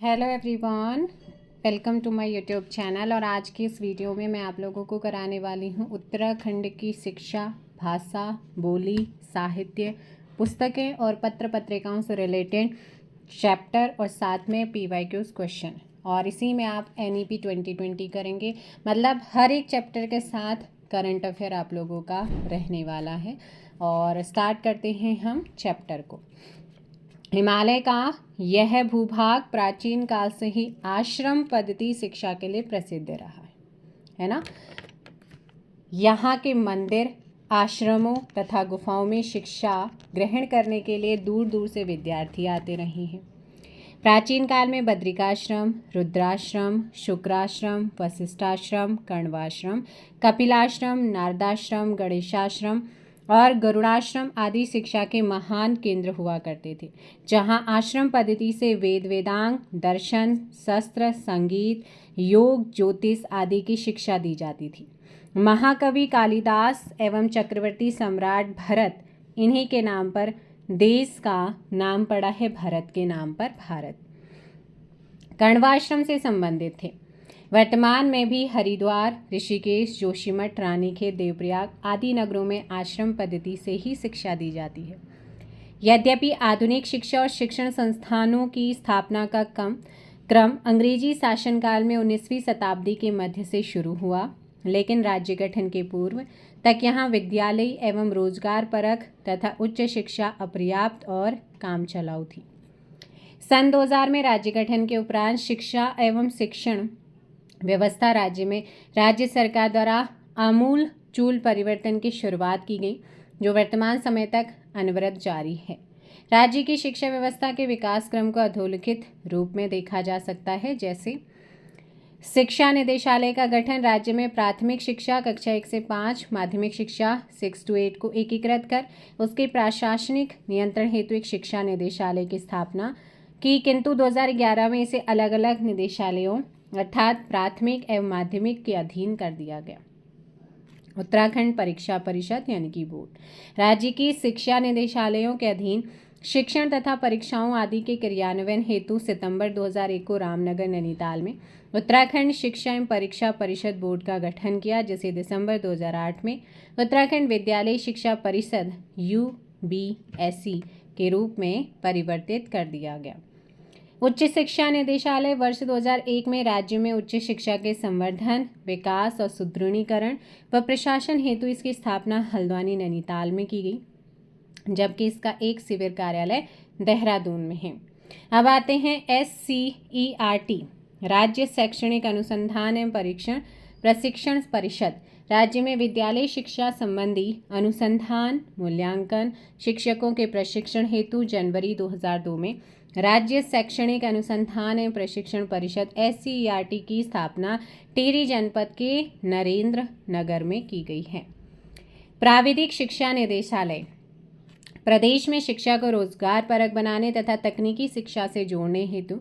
Hello everyone, welcome to my YouTube channel. और आज की इस वीडियो में मैं आप लोगों को कराने वाली हूँ उत्तराखंड की शिक्षा, भाषा, बोली, साहित्य, पुस्तकें और पत्र पत्रिकाओं से रिलेटेड चैप्टर और साथ में PYQs क्वेश्चन। और इसी में आप NEP 2020 करेंगे, मतलब हर एक चैप्टर के साथ करंट अफेयर आप लोगों का रहने वाला है। और स्टार्ट करते हैं हम चैप्टर को। हिमालय का यह भूभाग प्राचीन काल से ही आश्रम पद्धति शिक्षा के लिए प्रसिद्ध रहा है ना। यहाँ के मंदिर, आश्रमों तथा गुफाओं में शिक्षा ग्रहण करने के लिए दूर दूर से विद्यार्थी आते रहे हैं। प्राचीन काल में बद्रिकाश्रम, रुद्राश्रम, शुक्राश्रम, वशिष्ठाश्रम, कण्वाश्रम, कपिलाश्रम, नारदाश्रम, गणेशाश्रम और गरुड़ाश्रम आदि शिक्षा के महान केंद्र हुआ करते थे, जहां आश्रम पद्धति से वेद, वेदांग, दर्शन, शस्त्र, संगीत, योग, ज्योतिष आदि की शिक्षा दी जाती थी। महाकवि कालिदास एवं चक्रवर्ती सम्राट भरत, इन्हीं के नाम पर देश का नाम पड़ा है, भरत के नाम पर भारत। कण्वाश्रम से संबंधित थे। वर्तमान में भी हरिद्वार, ऋषिकेश, जोशीमठ, रानीखेत, देवप्रयाग आदि नगरों में आश्रम पद्धति से ही शिक्षा दी जाती है। यद्यपि आधुनिक शिक्षा और शिक्षण संस्थानों की स्थापना का क्रम अंग्रेजी शासनकाल में 19वीं शताब्दी के मध्य से शुरू हुआ, लेकिन राज्य गठन के पूर्व तक यहाँ विद्यालय एवं रोजगार परक तथा उच्च शिक्षा अपर्याप्त और कामचलाऊ थी। सन 2000 में राज्य गठन के उपरांत शिक्षा एवं शिक्षण व्यवस्था राज्य में राज्य सरकार द्वारा आमूल चूल परिवर्तन की शुरुआत की गई, जो वर्तमान समय तक अनवरत जारी है। राज्य की शिक्षा व्यवस्था के विकास क्रम को अधोलिखित रूप में देखा जा सकता है, जैसे शिक्षा निदेशालय का गठन, राज्य में प्राथमिक शिक्षा कक्षा 1 से 5, माध्यमिक शिक्षा 6 to 8 को एकीकृत कर उसके प्रशासनिक नियंत्रण हेतु एक शिक्षा निदेशालय की स्थापना की, किंतु 2011 में इसे अलग अलग निदेशालयों अर्थात प्राथमिक एवं माध्यमिक के अधीन कर दिया गया। उत्तराखंड परीक्षा परिषद यानी कि बोर्ड राज्य की शिक्षा निदेशालयों के अधीन शिक्षण तथा परीक्षाओं आदि के क्रियान्वयन हेतु सितंबर 2001 को रामनगर, नैनीताल में उत्तराखंड शिक्षा एवं परीक्षा परिषद बोर्ड का गठन किया, जिसे दिसंबर 2008 में उत्तराखंड विद्यालय शिक्षा परिषद UBSE के रूप में परिवर्तित कर दिया गया। उच्च शिक्षा निदेशालय वर्ष 2001 में राज्य में उच्च शिक्षा के संवर्धन, विकास और सुदृढ़ीकरण व प्रशासन हेतु इसकी स्थापना हल्द्वानी, नैनीताल में की गई, जबकि इसका एक शिविर कार्यालय देहरादून में है। अब आते हैं SCERT, राज्य शैक्षणिक अनुसंधान एवं प्रशिक्षण परिषद। राज्य में विद्यालय शिक्षा संबंधी अनुसंधान, मूल्यांकन, शिक्षकों के प्रशिक्षण हेतु जनवरी 2002 में राज्य शैक्षणिक अनुसंधान एवं प्रशिक्षण परिषद SCERT की स्थापना टिहरी जनपद के नरेंद्र नगर में की गई है। प्राविधिक शिक्षा निदेशालय प्रदेश में शिक्षा को रोजगार परक बनाने तथा तकनीकी शिक्षा से जोड़ने हेतु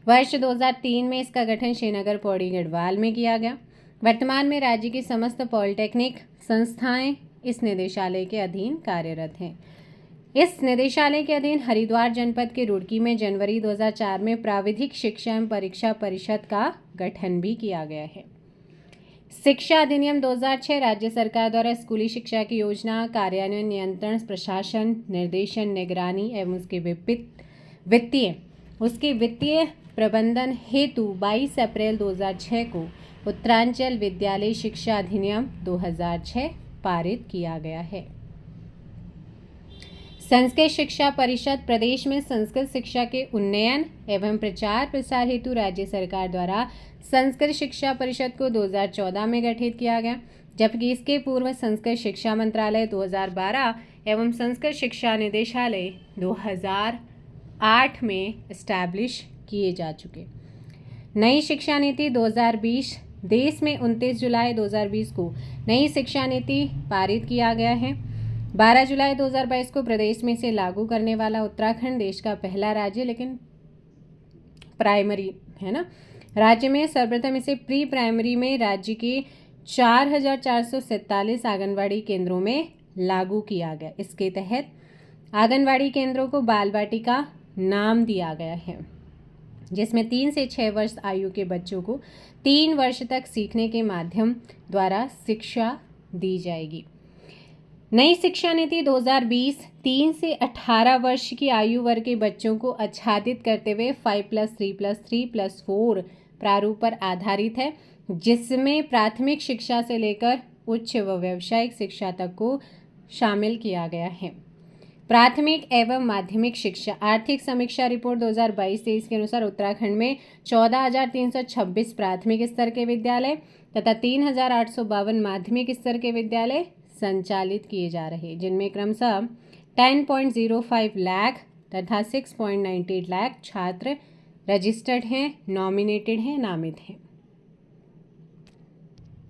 वर्ष 2003 में इसका गठन श्रीनगर, पौड़ी, गढ़वाल में किया गया। वर्तमान में राज्य की समस्त पॉलिटेक्निक संस्थाएं इस निदेशालय के अधीन कार्यरत हैं। इस निदेशालय के अधीन हरिद्वार जनपद के रुड़की में जनवरी 2004 में प्राविधिक शिक्षा एवं परीक्षा परिषद का गठन भी किया गया है। शिक्षा अधिनियम 2006 राज्य सरकार द्वारा स्कूली शिक्षा की योजना, कार्यान्वयन, नियंत्रण, प्रशासन, निर्देशन, निगरानी एवं उसके वित्तीय प्रबंधन हेतु 22 अप्रैल 2006 को उत्तरांचल विद्यालय शिक्षा अधिनियम 2006 पारित किया गया है। संस्कृत शिक्षा परिषद प्रदेश में संस्कृत शिक्षा के उन्नयन एवं प्रचार प्रसार हेतु राज्य सरकार द्वारा संस्कृत शिक्षा परिषद को 2014 में गठित किया गया, जबकि इसके पूर्व संस्कृत शिक्षा मंत्रालय 2012 एवं संस्कृत शिक्षा निदेशालय 2008 में एस्टैब्लिश किए जा चुके। नई शिक्षा नीति 2020 देश में 29 जुलाई 2020 को नई शिक्षा नीति पारित किया गया है। 12 जुलाई 2022 को प्रदेश में इसे लागू करने वाला उत्तराखंड देश का पहला राज्य, लेकिन प्राइमरी है ना, राज्य में सर्वप्रथम इसे प्री प्राइमरी में राज्य के 4447 आंगनवाड़ी केंद्रों में लागू किया गया। इसके तहत आंगनवाड़ी केंद्रों को बाल वाटिका नाम दिया गया है। जिसमें 3 से 6 वर्ष आयु के बच्चों को 3 वर्ष तक सीखने के माध्यम द्वारा शिक्षा दी जाएगी। नई शिक्षा नीति 2020 3 से 18 वर्ष की आयु वर्ग के बच्चों को आच्छादित करते हुए 5+3+3+4 प्रारूप पर आधारित है, जिसमें प्राथमिक शिक्षा से लेकर उच्च व व्यावसायिक शिक्षा तक को शामिल किया गया है। प्राथमिक एवं माध्यमिक शिक्षा आर्थिक समीक्षा रिपोर्ट 2022-23 के अनुसार उत्तराखंड में 14,326 प्राथमिक स्तर के विद्यालय तथा 3,852 माध्यमिक स्तर के विद्यालय संचालित किए जा रहे, जिनमें क्रमशः 10.05 लाख तथा 6.98 लाख छात्र रजिस्टर्ड हैं, नॉमिनेटेड हैं, नामित हैं।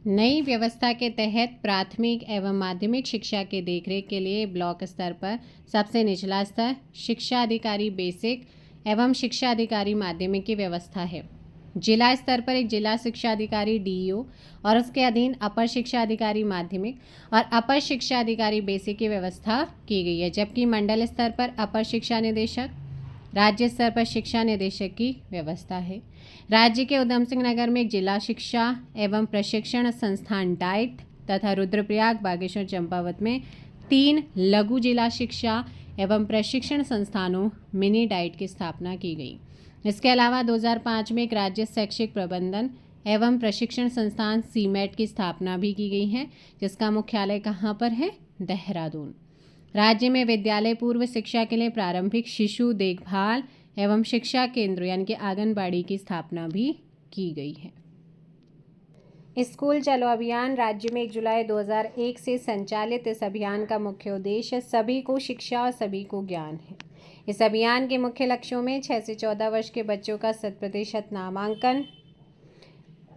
नई व्यवस्था के तहत प्राथमिक एवं माध्यमिक शिक्षा के देखरेख के लिए ब्लॉक स्तर पर सबसे निचला स्तर शिक्षा अधिकारी बेसिक एवं शिक्षा अधिकारी माध्यमिक की व्यवस्था है। जिला स्तर पर एक जिला शिक्षा अधिकारी डीईओ और उसके अधीन अपर शिक्षा अधिकारी माध्यमिक और अपर शिक्षा अधिकारी बेसिक की व्यवस्था की गई है, जबकि मंडल स्तर पर अपर शिक्षा निदेशक, राज्य स्तर पर शिक्षा निदेशक की व्यवस्था है। राज्य के उधम सिंह नगर में एक जिला शिक्षा एवं प्रशिक्षण संस्थान डाइट तथा रुद्रप्रयाग, बागेश्वर, चंपावत में 3 लघु जिला शिक्षा एवं प्रशिक्षण संस्थानों मिनी डाइट की स्थापना की गई। इसके अलावा 2005 में एक राज्य शैक्षिक प्रबंधन एवं प्रशिक्षण संस्थान सीमेट की स्थापना भी की गई है, जिसका मुख्यालय कहाँ पर है? देहरादून। राज्य में विद्यालय पूर्व शिक्षा के लिए प्रारंभिक शिशु देखभाल एवं शिक्षा केंद्र यानी कि आंगनबाड़ी की स्थापना भी की गई है। स्कूल चलो अभियान राज्य में 1 जुलाई 2001 से संचालित इस अभियान का मुख्य उद्देश्य सभी को शिक्षा और सभी को ज्ञान है। इस अभियान के मुख्य लक्ष्यों में 6 से 14 वर्ष के बच्चों का 100% नामांकन,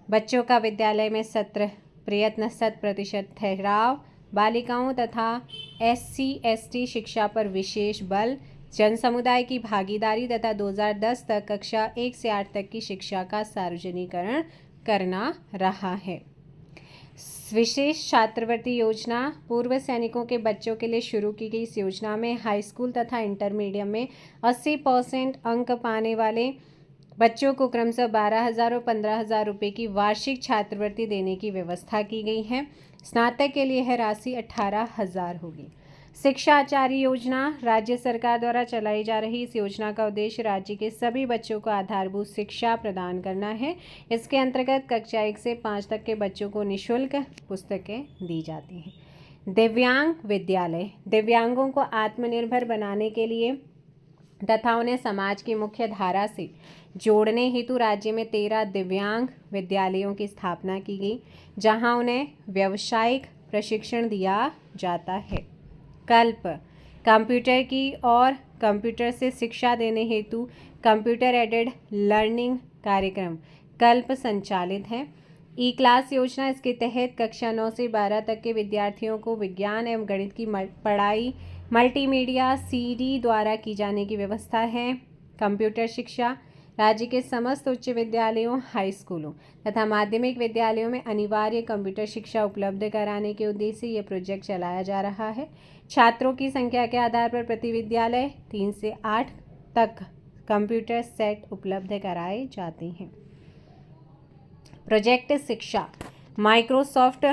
बच्चों का विद्यालय में सत्र प्रयत्न 100% ठहराव, बालिकाओं तथा SC/ST शिक्षा पर विशेष बल, जन समुदाय की भागीदारी तथा 2010 तक कक्षा 1 से 8 तक की शिक्षा का सार्वजनिकरण करना रहा है। विशेष छात्रवृत्ति योजना पूर्व सैनिकों के बच्चों के लिए शुरू की गई इस योजना में हाई स्कूल तथा इंटरमीडिएट में 80% अंक पाने वाले बच्चों को क्रमशः 12,000 और 15,000 रुपये की वार्षिक छात्रवृत्ति देने की व्यवस्था की गई है। स्नातक के लिए यह राशि 18,000 होगी। शिक्षा आचार्य योजना राज्य सरकार द्वारा चलाई जा रही इस योजना का उद्देश्य राज्य के सभी बच्चों को आधारभूत शिक्षा प्रदान करना है। इसके अंतर्गत कक्षा 1 से 5 तक के बच्चों को निःशुल्क पुस्तकें दी जाती हैं। दिव्यांग विद्यालय दिव्यांगों को आत्मनिर्भर बनाने के लिए तथा उन्हें समाज की मुख्य धारा से जोड़ने हेतु राज्य में 13 दिव्यांग विद्यालयों की स्थापना की गई, जहां उन्हें व्यावसायिक प्रशिक्षण दिया जाता है। कल्प कंप्यूटर की और कंप्यूटर से शिक्षा देने हेतु कंप्यूटर एडेड लर्निंग कार्यक्रम कल्प संचालित है। ई क्लास योजना इसके तहत कक्षा 9 से 12 तक के विद्यार्थियों को विज्ञान एवं गणित की पढ़ाई मल्टीमीडिया CD द्वारा की जाने की व्यवस्था है। कंप्यूटर शिक्षा राज्य के समस्त उच्च विद्यालयों, हाई स्कूलों तथा माध्यमिक विद्यालयों में अनिवार्य कंप्यूटर शिक्षा उपलब्ध कराने के उद्देश्य से यह प्रोजेक्ट चलाया जा रहा है। छात्रों की संख्या के आधार पर प्रति विद्यालय 3 से 8 तक कंप्यूटर सेट उपलब्ध कराए जाते हैं। प्रोजेक्ट शिक्षा माइक्रोसॉफ्ट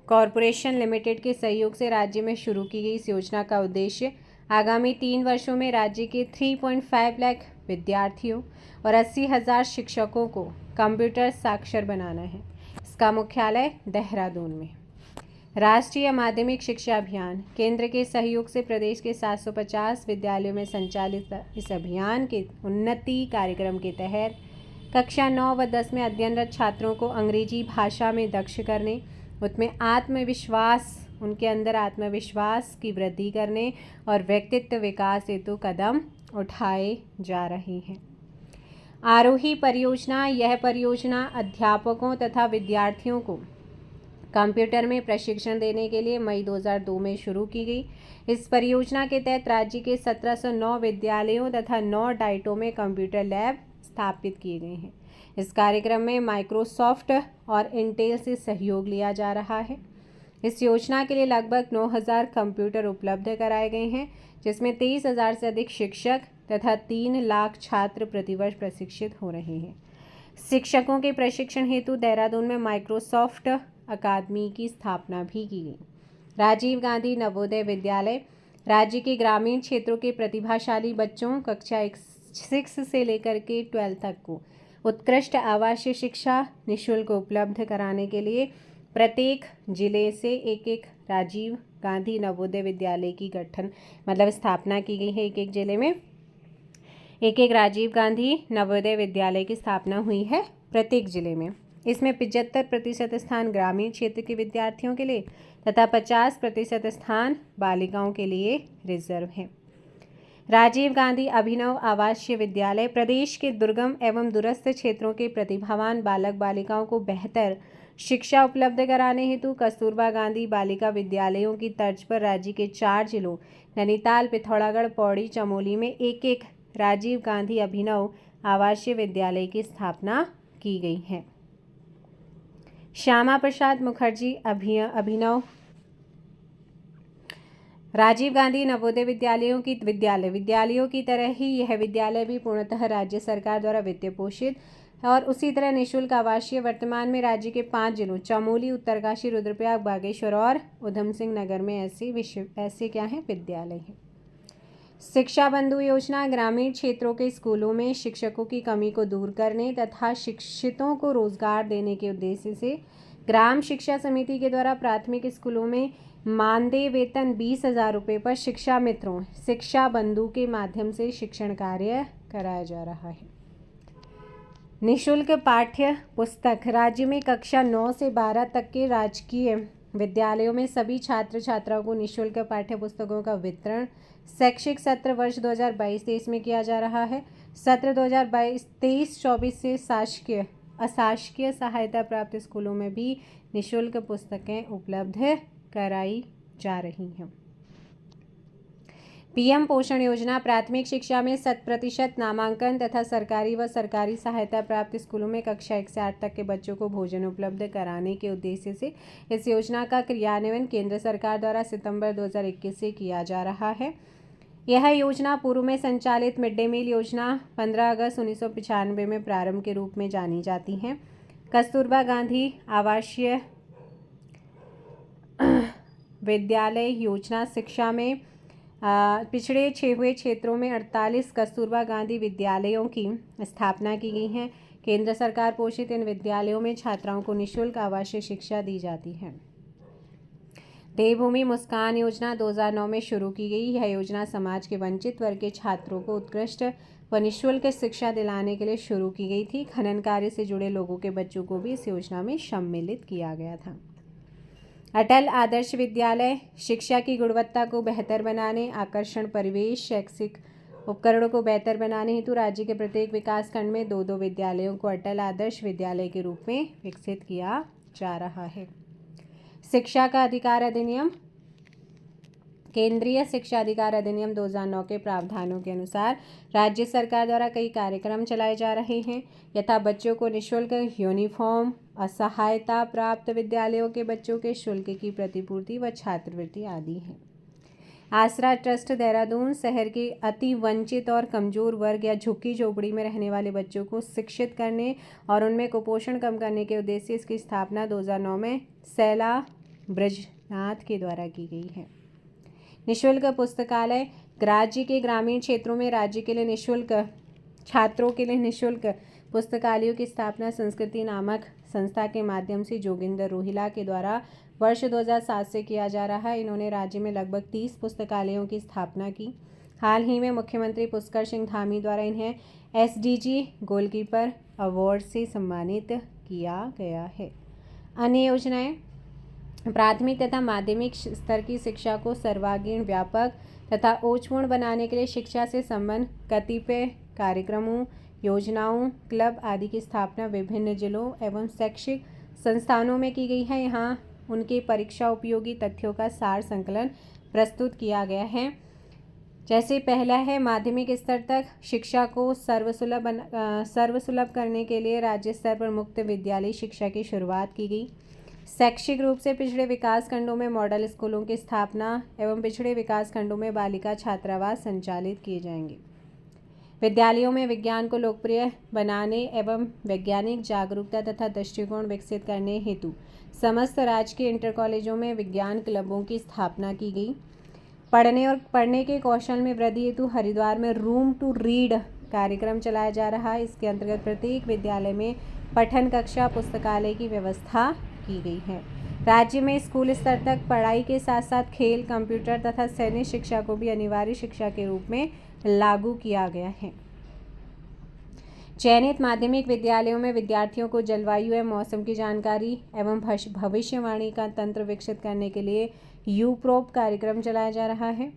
कॉरपोरेशन लिमिटेड के सहयोग से राज्य में शुरू की गई इस योजना का उद्देश्य आगामी 3 वर्षों में राज्य के 3.5 लाख विद्यार्थियों और 80,000 शिक्षकों को कंप्यूटर साक्षर बनाना है। इसका मुख्यालय देहरादून में। राष्ट्रीय माध्यमिक शिक्षा अभियान केंद्र के सहयोग से प्रदेश के 750 विद्यालयों में संचालित इस अभियान के उन्नति कार्यक्रम के तहत कक्षा 9 व 10 में अध्ययनरत छात्रों को अंग्रेजी भाषा में दक्ष करने, उनके अंदर आत्मविश्वास की वृद्धि करने और व्यक्तित्व विकास हेतु कदम उठाए जा रहे हैं। आरोही परियोजना यह परियोजना अध्यापकों तथा विद्यार्थियों को कंप्यूटर में प्रशिक्षण देने के लिए मई 2002 में शुरू की गई। इस परियोजना के तहत राज्य के 1709 विद्यालयों तथा 9 डाइटों में कंप्यूटर लैब स्थापित किए गए हैं। इस कार्यक्रम में माइक्रोसॉफ्ट और इंटेल से सहयोग लिया जा रहा है। इस योजना के लिए लगभग 9,000 कंप्यूटर उपलब्ध कराए गए हैं, जिसमें 23,000 से अधिक शिक्षक तथा 3 लाख छात्र प्रतिवर्ष प्रशिक्षित हो रहे हैं। शिक्षकों के प्रशिक्षण हेतु देहरादून में माइक्रोसॉफ्ट अकादमी की स्थापना भी की गई। राजीव गांधी नवोदय विद्यालय राज्य के ग्रामीण क्षेत्रों के प्रतिभाशाली बच्चों कक्षा 6 से लेकर के 12 तक को उत्कृष्ट आवासीय शिक्षा निःशुल्क उपलब्ध कराने के लिए प्रत्येक जिले से एक राजीव गांधी नवोदय विद्यालय की स्थापना की गई है। एक जिले में एक राजीव गांधी नवोदय विद्यालय की स्थापना हुई है प्रत्येक जिले में। इसमें 75% स्थान ग्रामीण क्षेत्र के विद्यार्थियों के लिए तथा 50% स्थान बालिकाओं के लिए रिजर्व है। राजीव गांधी अभिनव आवासीय विद्यालय प्रदेश के दुर्गम एवं दूरस्थ क्षेत्रों के प्रतिभावान बालक बालिकाओं को बेहतर शिक्षा उपलब्ध कराने हेतु कस्तूरबा गांधी बालिका विद्यालयों की तर्ज पर राज्य के 4 जिलों नैनीताल, पिथौरागढ़, पौड़ी, चमोली में एक राजीव गांधी अभिनव आवासीय विद्यालय की स्थापना की गई है। श्यामा प्रसाद मुखर्जी अभिनव राजीव गांधी नवोदय विद्यालयों की तरह ही यह विद्यालय भी पूर्णतः राज्य सरकार द्वारा वित्तीय पोषित और उसी तरह निःशुल्क आवासीय वर्तमान में राज्य के 5 जिलों चमोली, उत्तरकाशी, रुद्रप्रयाग, बागेश्वर और उधम सिंह नगर में ऐसे विद्यालय हैं। शिक्षा बंधु योजना ग्रामीण क्षेत्रों के स्कूलों में शिक्षकों की कमी को दूर करने तथा शिक्षितों को रोजगार देने के उद्देश्य से ग्राम शिक्षा समिति के द्वारा प्राथमिक स्कूलों में मानदेय वेतन 20,000 रुपये पर शिक्षा मित्रों शिक्षा बंधु के माध्यम से शिक्षण कार्य कराया जा रहा है। निःशुल्क पाठ्य पुस्तक राज्य में कक्षा 9 से 12 तक के राजकीय विद्यालयों में सभी छात्र छात्राओं को निःशुल्क पाठ्य पुस्तकों का वितरण शैक्षिक सत्र वर्ष 2022-23 में किया जा रहा है। सत्र 2023-24 से अशासकीय सहायता प्राप्त स्कूलों में भी निःशुल्क पुस्तकें उपलब्ध कराई जा रही हैं। पीएम पोषण योजना प्राथमिक शिक्षा में 100% नामांकन तथा सरकारी व सरकारी सहायता प्राप्त स्कूलों में कक्षा 1 से 8 तक के बच्चों को भोजन उपलब्ध कराने के उद्देश्य से इस योजना का क्रियान्वयन केंद्र सरकार द्वारा सितंबर 2021 से किया जा रहा है। यह योजना पूर्व में संचालित मिड डे मील योजना 15 अगस्त 1995 में प्रारंभ के रूप में जानी जाती है। कस्तूरबा गांधी आवासीय विद्यालय योजना शिक्षा में पिछड़े हुए क्षेत्रों में 48 कस्तूरबा गांधी विद्यालयों की स्थापना की गई है। केंद्र सरकार पोषित इन विद्यालयों में छात्राओं को निःशुल्क आवासीय शिक्षा दी जाती है। देवभूमि मुस्कान योजना 2009 में शुरू की गई। यह योजना समाज के वंचित वर्ग के छात्रों को उत्कृष्ट व निःशुल्क शिक्षा दिलाने के लिए शुरू की गई थी। खनन कार्य से जुड़े लोगों के बच्चों को भी इस योजना में सम्मिलित किया गया था। अटल आदर्श विद्यालय शिक्षा की गुणवत्ता को बेहतर बनाने, आकर्षण परिवेश, शैक्षिक उपकरणों को बेहतर बनाने हेतु राज्य के प्रत्येक विकास खंड में 2-2 विद्यालयों को अटल आदर्श विद्यालय के रूप में विकसित किया जा रहा है। शिक्षा का अधिकार अधिनियम केंद्रीय शिक्षा अधिकार अधिनियम 2009 के प्रावधानों के अनुसार राज्य सरकार द्वारा कई कार्यक्रम चलाए जा रहे हैं, यथा बच्चों को निःशुल्क यूनिफॉर्म, असहायता प्राप्त विद्यालयों के बच्चों के शुल्क की प्रतिपूर्ति व छात्रवृत्ति आदि हैं। आसरा ट्रस्ट देहरादून शहर के अति वंचित और कमजोर वर्ग या झुग्गी झोपड़ी में रहने वाले बच्चों को शिक्षित करने और उनमें कुपोषण कम करने के उद्देश्य से इसकी स्थापना 2009 में सैला ब्रजनाथ के द्वारा की गई है। निःशुल्क पुस्तकालय राज्य के ग्रामीण क्षेत्रों में राज्य के लिए निःशुल्क छात्रों के लिए निःशुल्क पुस्तकालयों की स्थापना संस्कृति नामक संस्था के माध्यम से जोगिंदर रोहिला के द्वारा वर्ष 2007 से किया जा रहा है। इन्होंने राज्य में लगभग 30 पुस्तकालयों की स्थापना की। हाल ही में मुख्यमंत्री पुष्कर सिंह धामी द्वारा इन्हें SDG गोलकीपर अवार्ड से सम्मानित किया गया है। अन्य योजनाएं प्राथमिक तथा माध्यमिक स्तर की शिक्षा को सर्वांगीण, व्यापक तथा ओजपूर्ण बनाने के लिए शिक्षा से संबंध कतिपय कार्यक्रमों, योजनाओं, क्लब आदि की स्थापना विभिन्न जिलों एवं शैक्षिक संस्थानों में की गई है। यहाँ उनके परीक्षा उपयोगी तथ्यों का सार संकलन प्रस्तुत किया गया है। जैसे पहला है माध्यमिक स्तर तक शिक्षा को सर्वसुलभ करने के लिए राज्य स्तर पर मुक्त विद्यालय शिक्षा की शुरुआत की गई। शैक्षिक रूप से पिछड़े विकास खंडों में मॉडल स्कूलों की स्थापना एवं पिछड़े विकास खंडों में बालिका छात्रावास संचालित किए जाएंगे। विद्यालयों में विज्ञान को लोकप्रिय बनाने एवं वैज्ञानिक जागरूकता तथा दृष्टिकोण विकसित करने हेतु समस्त राजकीय इंटर कॉलेजों में विज्ञान क्लबों की स्थापना की गई। पढ़ने के कौशल में वृद्धि हेतु हरिद्वार में रूम टू रीड कार्यक्रम चलाया जा रहा है। इसके अंतर्गत प्रत्येक विद्यालय में पठन कक्षा पुस्तकालय की व्यवस्था की गई है। राज्य में स्कूल स्तर तक पढ़ाई के साथ साथ खेल, कंप्यूटर तथा सैन्य शिक्षा को भी अनिवार्य शिक्षा के रूप में लागू किया गया है। चयनित माध्यमिक विद्यालयों में विद्यार्थियों को जलवायु एवं मौसम की जानकारी एवं भविष्यवाणी का तंत्र विकसित करने के लिए यूप्रोप कार्यक्रम चलाया जा रहा है।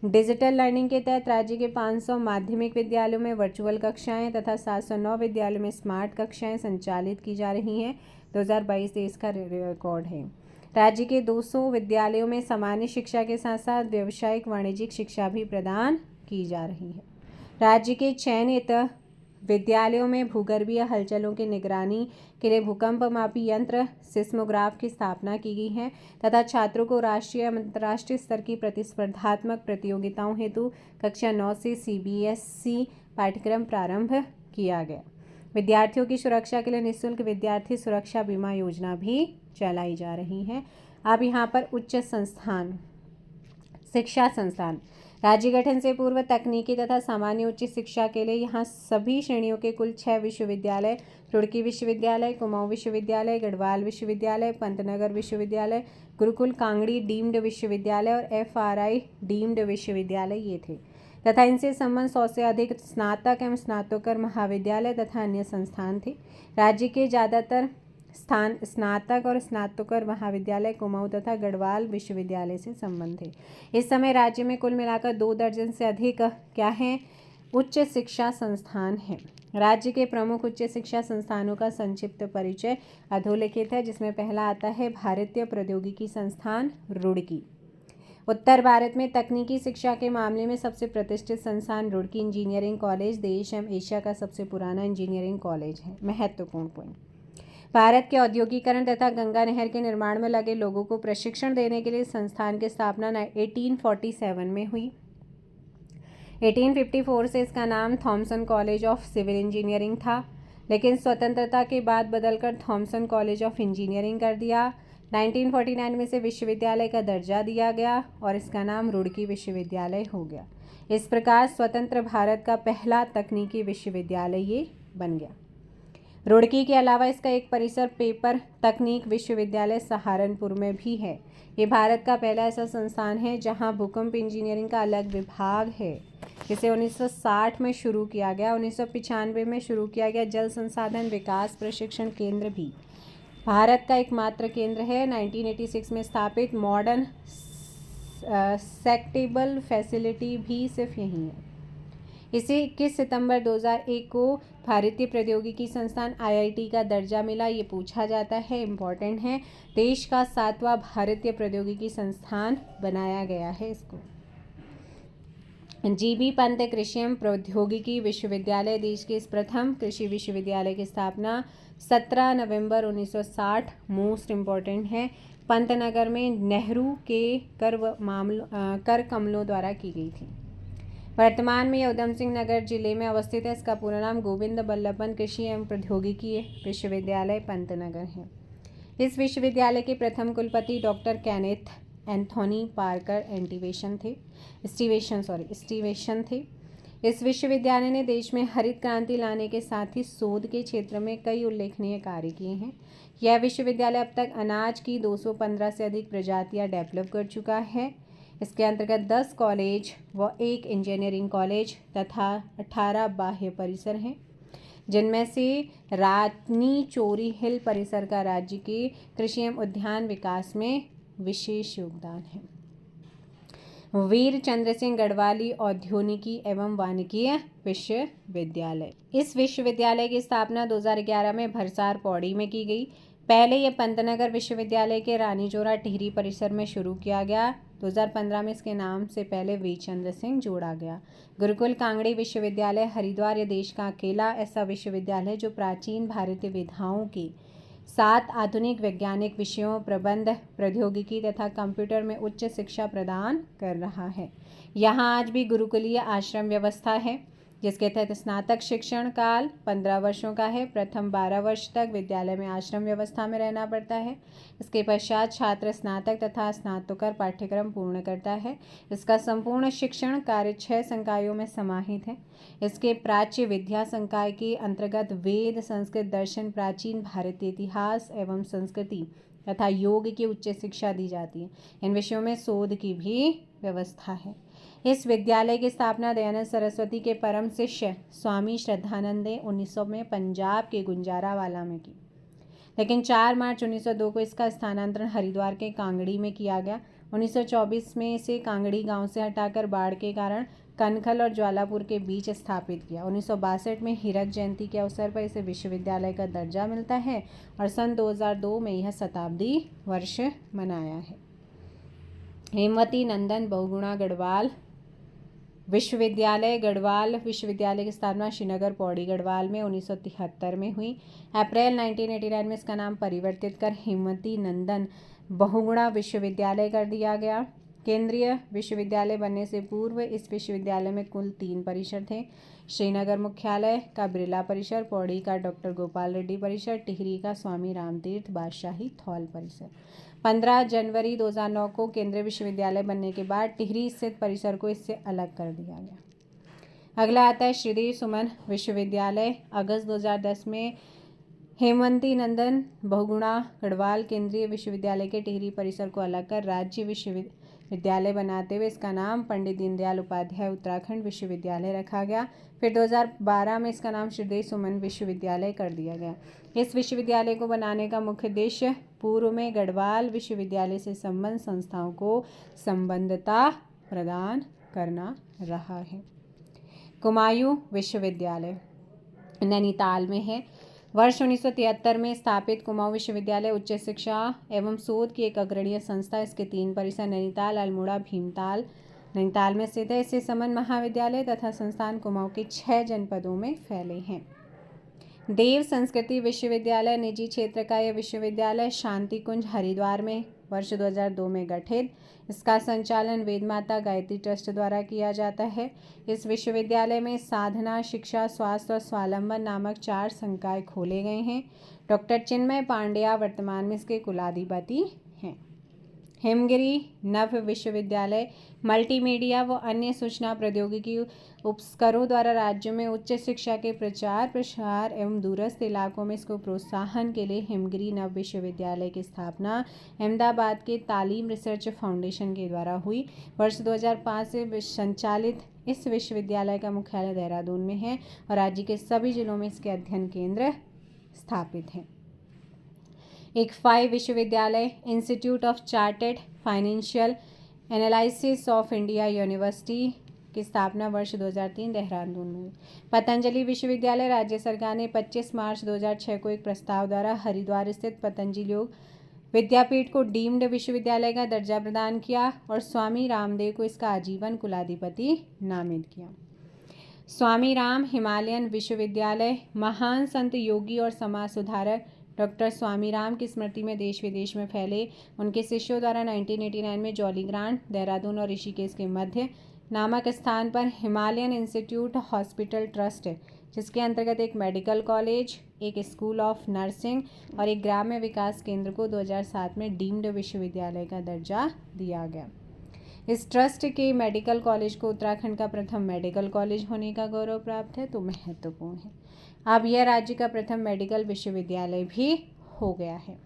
डिजिटल लर्निंग के तहत राज्य के 500 माध्यमिक विद्यालयों में वर्चुअल कक्षाएं तथा 709 विद्यालयों में स्मार्ट कक्षाएं संचालित की जा रही हैं। 2022 से इसका रिकॉर्ड है। राज्य के 200 विद्यालयों में सामान्य शिक्षा के साथ साथ व्यावसायिक वाणिज्यिक शिक्षा भी प्रदान की जा रही है। राज्य के चयनित विद्यालयों में भूगर्भीय हलचलों की निगरानी के लिए भूकंप मापी यंत्र सिस्मोग्राफ की स्थापना की गई है तथा छात्रों को राष्ट्रीय अंतर्राष्ट्रीय स्तर की प्रतिस्पर्धात्मक प्रतियोगिताओं हेतु कक्षा 9 से CBSE पाठ्यक्रम प्रारंभ किया गया। विद्यार्थियों की सुरक्षा के लिए निःशुल्क विद्यार्थी सुरक्षा बीमा योजना भी चलाई जा रही है। अब यहाँ पर उच्च संस्थान, शिक्षा संस्थान। राज्य गठन से पूर्व तकनीकी तथा सामान्य उच्च शिक्षा के लिए यहाँ सभी श्रेणियों के कुल 6 विश्वविद्यालय, रुड़की विश्वविद्यालय, कुमाऊं विश्वविद्यालय, गढ़वाल विश्वविद्यालय, पंतनगर विश्वविद्यालय, गुरुकुल कांगड़ी डीम्ड विश्वविद्यालय और FRI डीम्ड विश्वविद्यालय ये थे तथा इनसे संबंध 100 से अधिक स्नातक एवं स्नातकोत्तर महाविद्यालय तथा अन्य संस्थान थे। राज्य के ज़्यादातर स्थान स्नातक और स्नातकोत्तर महाविद्यालय कुमाऊं तथा गढ़वाल विश्वविद्यालय से संबंध थे। इस समय राज्य में कुल मिलाकर 2 दर्जन से अधिक क्या हैं, उच्च शिक्षा संस्थान हैं। राज्य के प्रमुख उच्च शिक्षा संस्थानों का संक्षिप्त परिचय अधोलिखित है, जिसमें पहला आता है भारतीय प्रौद्योगिकी संस्थान रुड़की। उत्तर भारत में तकनीकी शिक्षा के मामले में सबसे प्रतिष्ठित संस्थान रुड़की इंजीनियरिंग कॉलेज देश एवं एशिया का सबसे पुराना इंजीनियरिंग कॉलेज है। महत्वपूर्ण पॉइंट, भारत के औद्योगिकरण तथा गंगा नहर के निर्माण में लगे लोगों को प्रशिक्षण देने के लिए संस्थान की स्थापना 1847 में हुई। 1854 से इसका नाम Thomson college of civil engineering था, लेकिन स्वतंत्रता के बाद बदलकर थॉमसन कॉलेज ऑफ इंजीनियरिंग कर दिया। 1949 में इसे विश्वविद्यालय का दर्जा दिया गया और इसका नाम रुड़की विश्वविद्यालय हो गया। इस प्रकार स्वतंत्र भारत का पहला तकनीकी विश्वविद्यालय ये बन गया। रुड़की के अलावा इसका एक परिसर पेपर तकनीक विश्वविद्यालय सहारनपुर में भी है। ये भारत का पहला ऐसा संस्थान है जहां भूकंप इंजीनियरिंग का अलग विभाग है, जिसे 1960 में शुरू किया गया। 1995 में शुरू किया गया जल संसाधन विकास प्रशिक्षण केंद्र भी भारत का एकमात्र केंद्र है। 1986 में स्थापित मॉडर्न सेक्टेबल फैसिलिटी भी सिर्फ यही है। इसे 21 सितंबर 2001 को भारतीय प्रौद्योगिकी संस्थान IIT का दर्जा मिला। ये पूछा जाता है, इम्पॉर्टेंट है। देश का 7वां भारतीय प्रौद्योगिकी संस्थान बनाया गया है इसको। GB पंत कृषि एवं प्रौद्योगिकी विश्वविद्यालय देश के इस प्रथम कृषि विश्वविद्यालय की स्थापना 17 नवंबर 1960 मोस्ट इम्पॉर्टेंट है पंतनगर में नेहरू के कर कमलों द्वारा की गई थी। वर्तमान में यह उधम सिंह नगर जिले में अवस्थित है। इसका पूरा नाम गोविंद बल्लभ पंत कृषि एवं प्रौद्योगिकी विश्वविद्यालय पंतनगर है। इस विश्वविद्यालय के प्रथम कुलपति डॉक्टर केनेथ एंथोनी पार्कर स्टीवेशन थे। इस विश्वविद्यालय ने देश में हरित क्रांति लाने के साथ ही शोध के क्षेत्र में कई उल्लेखनीय कार्य किए हैं। यह विश्वविद्यालय अब तक अनाज की 215 से अधिक प्रजातियां डेवलप कर चुका है। इसके अंतर्गत 10 कॉलेज व 1 इंजीनियरिंग कॉलेज तथा 18 बाह्य परिसर हैं, जिनमें से रानी चोरी हिल परिसर का राज्य के कृषि एवं उद्यान विकास में विशेष योगदान है। वीर चंद्र सिंह गढ़वाली औद्योगिकी एवं वानिकी विश्वविद्यालय। इस विश्वविद्यालय की स्थापना 2011 में भरसार पौड़ी में की गई। पहले यह पंतनगर विश्वविद्यालय के रानीजोरा टिहरी परिसर में शुरू किया गया। 2015 में इसके नाम से पहले वीर चंद्र सिंह जोड़ा गया। गुरुकुल कांगड़ी विश्वविद्यालय हरिद्वार, यह देश का अकेला ऐसा विश्वविद्यालय जो प्राचीन भारतीय विधाओं के 7 आधुनिक वैज्ञानिक विषयों प्रबंध प्रौद्योगिकी तथा कंप्यूटर में उच्च शिक्षा प्रदान कर रहा है। यहाँ आज भी गुरुकुलीय आश्रम व्यवस्था है। जिसके तहत स्नातक शिक्षण काल 15 वर्षों का है। प्रथम 12 वर्ष तक विद्यालय में आश्रम व्यवस्था में रहना पड़ता है। इसके पश्चात छात्र स्नातक तथा स्नातकोत्तर पाठ्यक्रम पूर्ण करता है। इसका संपूर्ण शिक्षण कार्य 6 संकायों में समाहित है। इसके प्राच्य विद्या संकाय के अंतर्गत वेद, संस्कृत, दर्शन, प्राचीन भारतीय इतिहास एवं संस्कृति तथा योग की उच्च शिक्षा दी जाती है। इन विषयों में शोध की भी व्यवस्था है। इस विद्यालय की स्थापना दयानंद सरस्वती के परम शिष्य स्वामी श्रद्धानंद ने 1900 में पंजाब के गुंजारावाला में की, लेकिन 4 मार्च 1902 को इसका स्थानांतरण हरिद्वार के कांगड़ी में किया गया। 1924 में इसे कांगड़ी गांव से हटाकर बाढ़ के कारण कनखल और ज्वालापुर के बीच स्थापित किया। 1962 में हीरक जयंती के अवसर पर इसे विश्वविद्यालय का दर्जा मिलता है और सन 2002 में यह शताब्दी वर्ष मनाया है। हेमवती नंदन बहुगुणा गढ़वाल विश्वविद्यालय गढ़वाल विश्वविद्यालय की स्थापना श्रीनगर पौड़ी गढ़वाल में 1973 में हुई। अप्रैल 1989 में इसका नाम परिवर्तित कर हेमवती नंदन बहुगुणा विश्वविद्यालय कर दिया गया। केंद्रीय विश्वविद्यालय बनने से पूर्व इस विश्वविद्यालय में कुल 3 परिसर थे। श्रीनगर मुख्यालय का बिरला परिसर, पौड़ी का डॉक्टर गोपाल रेड्डी परिसर, टिहरी का स्वामी रामतीर्थ बादशाही थॉल परिसर। 15 जनवरी 2009 को केंद्रीय विश्वविद्यालय बनने के बाद टिहरी स्थित परिसर को इससे अलग कर दिया गया। अगला आता है श्रीदेव सुमन विश्वविद्यालय। अगस्त 2010 में हेमवती नंदन बहुगुणा गढ़वाल केंद्रीय विश्वविद्यालय के टिहरी परिसर को अलग कर राज्य विश्वविद्यालय बनाते हुए इसका नाम पंडित दीनदयाल उपाध्याय उत्तराखंड विश्वविद्यालय रखा गया। फिर 2012 में इसका नाम श्रीदेव सुमन विश्वविद्यालय कर दिया गया। इस विश्वविद्यालय को बनाने का मुख्य उद्देश्य पूर्व में गढ़वाल विश्वविद्यालय से संबद्ध संस्थाओं को संबद्धता प्रदान करना रहा है। कुमायूं विश्वविद्यालय नैनीताल में है। वर्ष 1973 में स्थापित कुमाऊं विश्वविद्यालय उच्च शिक्षा एवं शोध की एक अग्रणीय संस्था। इसके 3 परिसर नैनीताल, अल्मोड़ा, भीमताल नैनीताल में स्थित है। इससे संबद्ध महाविद्यालय तथा संस्थान कुमाऊं के 6 जनपदों में फैले हैं। देव संस्कृति विश्वविद्यालय निजी क्षेत्र का यह विश्वविद्यालय शांति कुंज हरिद्वार में वर्ष 2002 में गठित। इसका संचालन वेद माता गायत्री ट्रस्ट द्वारा किया जाता है। इस विश्वविद्यालय में साधना, शिक्षा, स्वास्थ्य और स्वावलंबन नामक 4 संकाय खोले गए हैं। डॉक्टर चिन्मय पांड्या वर्तमान में इसके कुलाधिपति हैं। हिमगिरी नव विश्वविद्यालय मल्टीमीडिया व अन्य सूचना प्रौद्योगिकी उपस्करों द्वारा राज्य में उच्च शिक्षा के प्रचार प्रसार एवं दूरस्थ इलाकों में इसको प्रोत्साहन के लिए हिमगिरी नव विश्वविद्यालय की स्थापना अहमदाबाद के तालीम रिसर्च फाउंडेशन के द्वारा हुई। वर्ष 2005 से संचालित इस विश्वविद्यालय का मुख्यालय देहरादून में है और राज्य के सभी जिलों में इसके अध्ययन केंद्र स्थापित हैं। एक 5 विश्वविद्यालय institute of chartered financial analysis of India university की स्थापना वर्ष 2003 देहरादून में हुई। पतंजलि विश्वविद्यालय राज्य सरकार ने 25 मार्च 2006 को एक प्रस्ताव द्वारा हरिद्वार स्थित पतंजलि योग विद्यापीठ को डीम्ड विश्वविद्यालय का दर्जा प्रदान किया और स्वामी रामदेव को इसका आजीवन कुलाधिपति नामित किया। स्वामी राम हिमालयन विश्वविद्यालय महान संत योगी और समाज सुधारक डॉक्टर स्वामी राम की स्मृति में देश विदेश में फैले उनके शिष्यों द्वारा 1989 में जॉलीग्रांट, देहरादून और ऋषिकेश के मध्य नामक स्थान पर हिमालयन इंस्टीट्यूट हॉस्पिटल ट्रस्ट, जिसके अंतर्गत एक मेडिकल कॉलेज, एक स्कूल ऑफ नर्सिंग और एक ग्राम्य विकास केंद्र को 2007 में डीम्ड विश्वविद्यालय का दर्जा दिया गया। इस ट्रस्ट के मेडिकल कॉलेज को उत्तराखंड का प्रथम मेडिकल कॉलेज होने का गौरव प्राप्त है, तो महत्वपूर्ण है। अब यह राज्य का प्रथम मेडिकल विश्वविद्यालय भी हो गया है।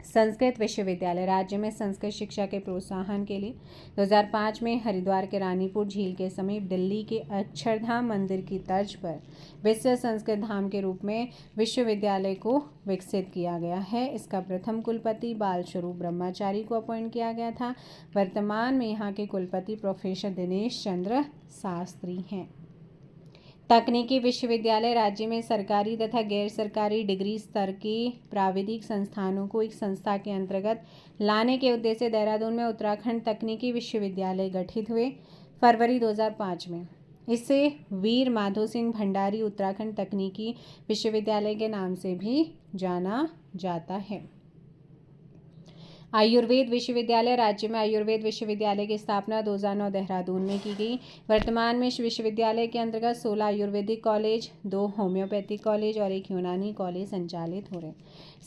संस्कृत विश्वविद्यालय राज्य में संस्कृत शिक्षा के प्रोत्साहन के लिए 2005 में हरिद्वार के रानीपुर झील के समीप दिल्ली के अक्षरधाम मंदिर की तर्ज पर विश्व संस्कृत धाम के रूप में विश्वविद्यालय को विकसित किया गया है। इसका प्रथम कुलपति बाल स्वरूप ब्रह्मचारी को अपॉइंट किया गया था। वर्तमान में यहाँ के कुलपति प्रोफेसर दिनेश चंद्र शास्त्री हैं। तकनीकी विश्वविद्यालय राज्य में सरकारी तथा गैर सरकारी डिग्री स्तर के प्राविधिक संस्थानों को एक संस्था के अंतर्गत लाने के उद्देश्य से देहरादून में उत्तराखंड तकनीकी विश्वविद्यालय गठित हुए फरवरी 2005 में। इसे वीर माधो सिंह भंडारी उत्तराखंड तकनीकी विश्वविद्यालय के नाम से भी जाना जाता है। आयुर्वेद विश्वविद्यालय, राज्य में आयुर्वेद विश्वविद्यालय की स्थापना 2009 देहरादून में की गई। वर्तमान में इस विश्वविद्यालय के अंतर्गत 16 आयुर्वेदिक कॉलेज, 2 होम्योपैथिक कॉलेज और 1 यूनानी कॉलेज संचालित हो रहे हैं।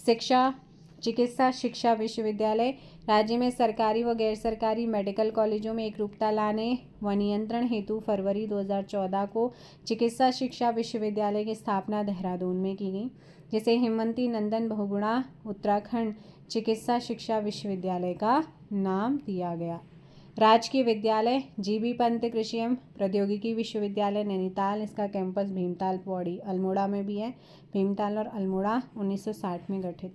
शिक्षा, चिकित्सा शिक्षा विश्वविद्यालय, राज्य में सरकारी व गैर सरकारी मेडिकल कॉलेजों में एकरूपता लाने व नियंत्रण हेतु फरवरी 2014 को चिकित्सा शिक्षा विश्वविद्यालय की स्थापना देहरादून में की गई, जिसे हेमवती नंदन बहुगुणा उत्तराखंड चिकित्सा शिक्षा विश्वविद्यालय का नाम दिया गया। राजकीय विद्यालय, जीबी पंत कृषि एवं प्रौद्योगिकी विश्वविद्यालय नैनीताल, इसका कैंपस भीमताल, पौड़ी, अल्मोड़ा में भी है। भीमताल और अल्मोड़ा 1960 में गठित।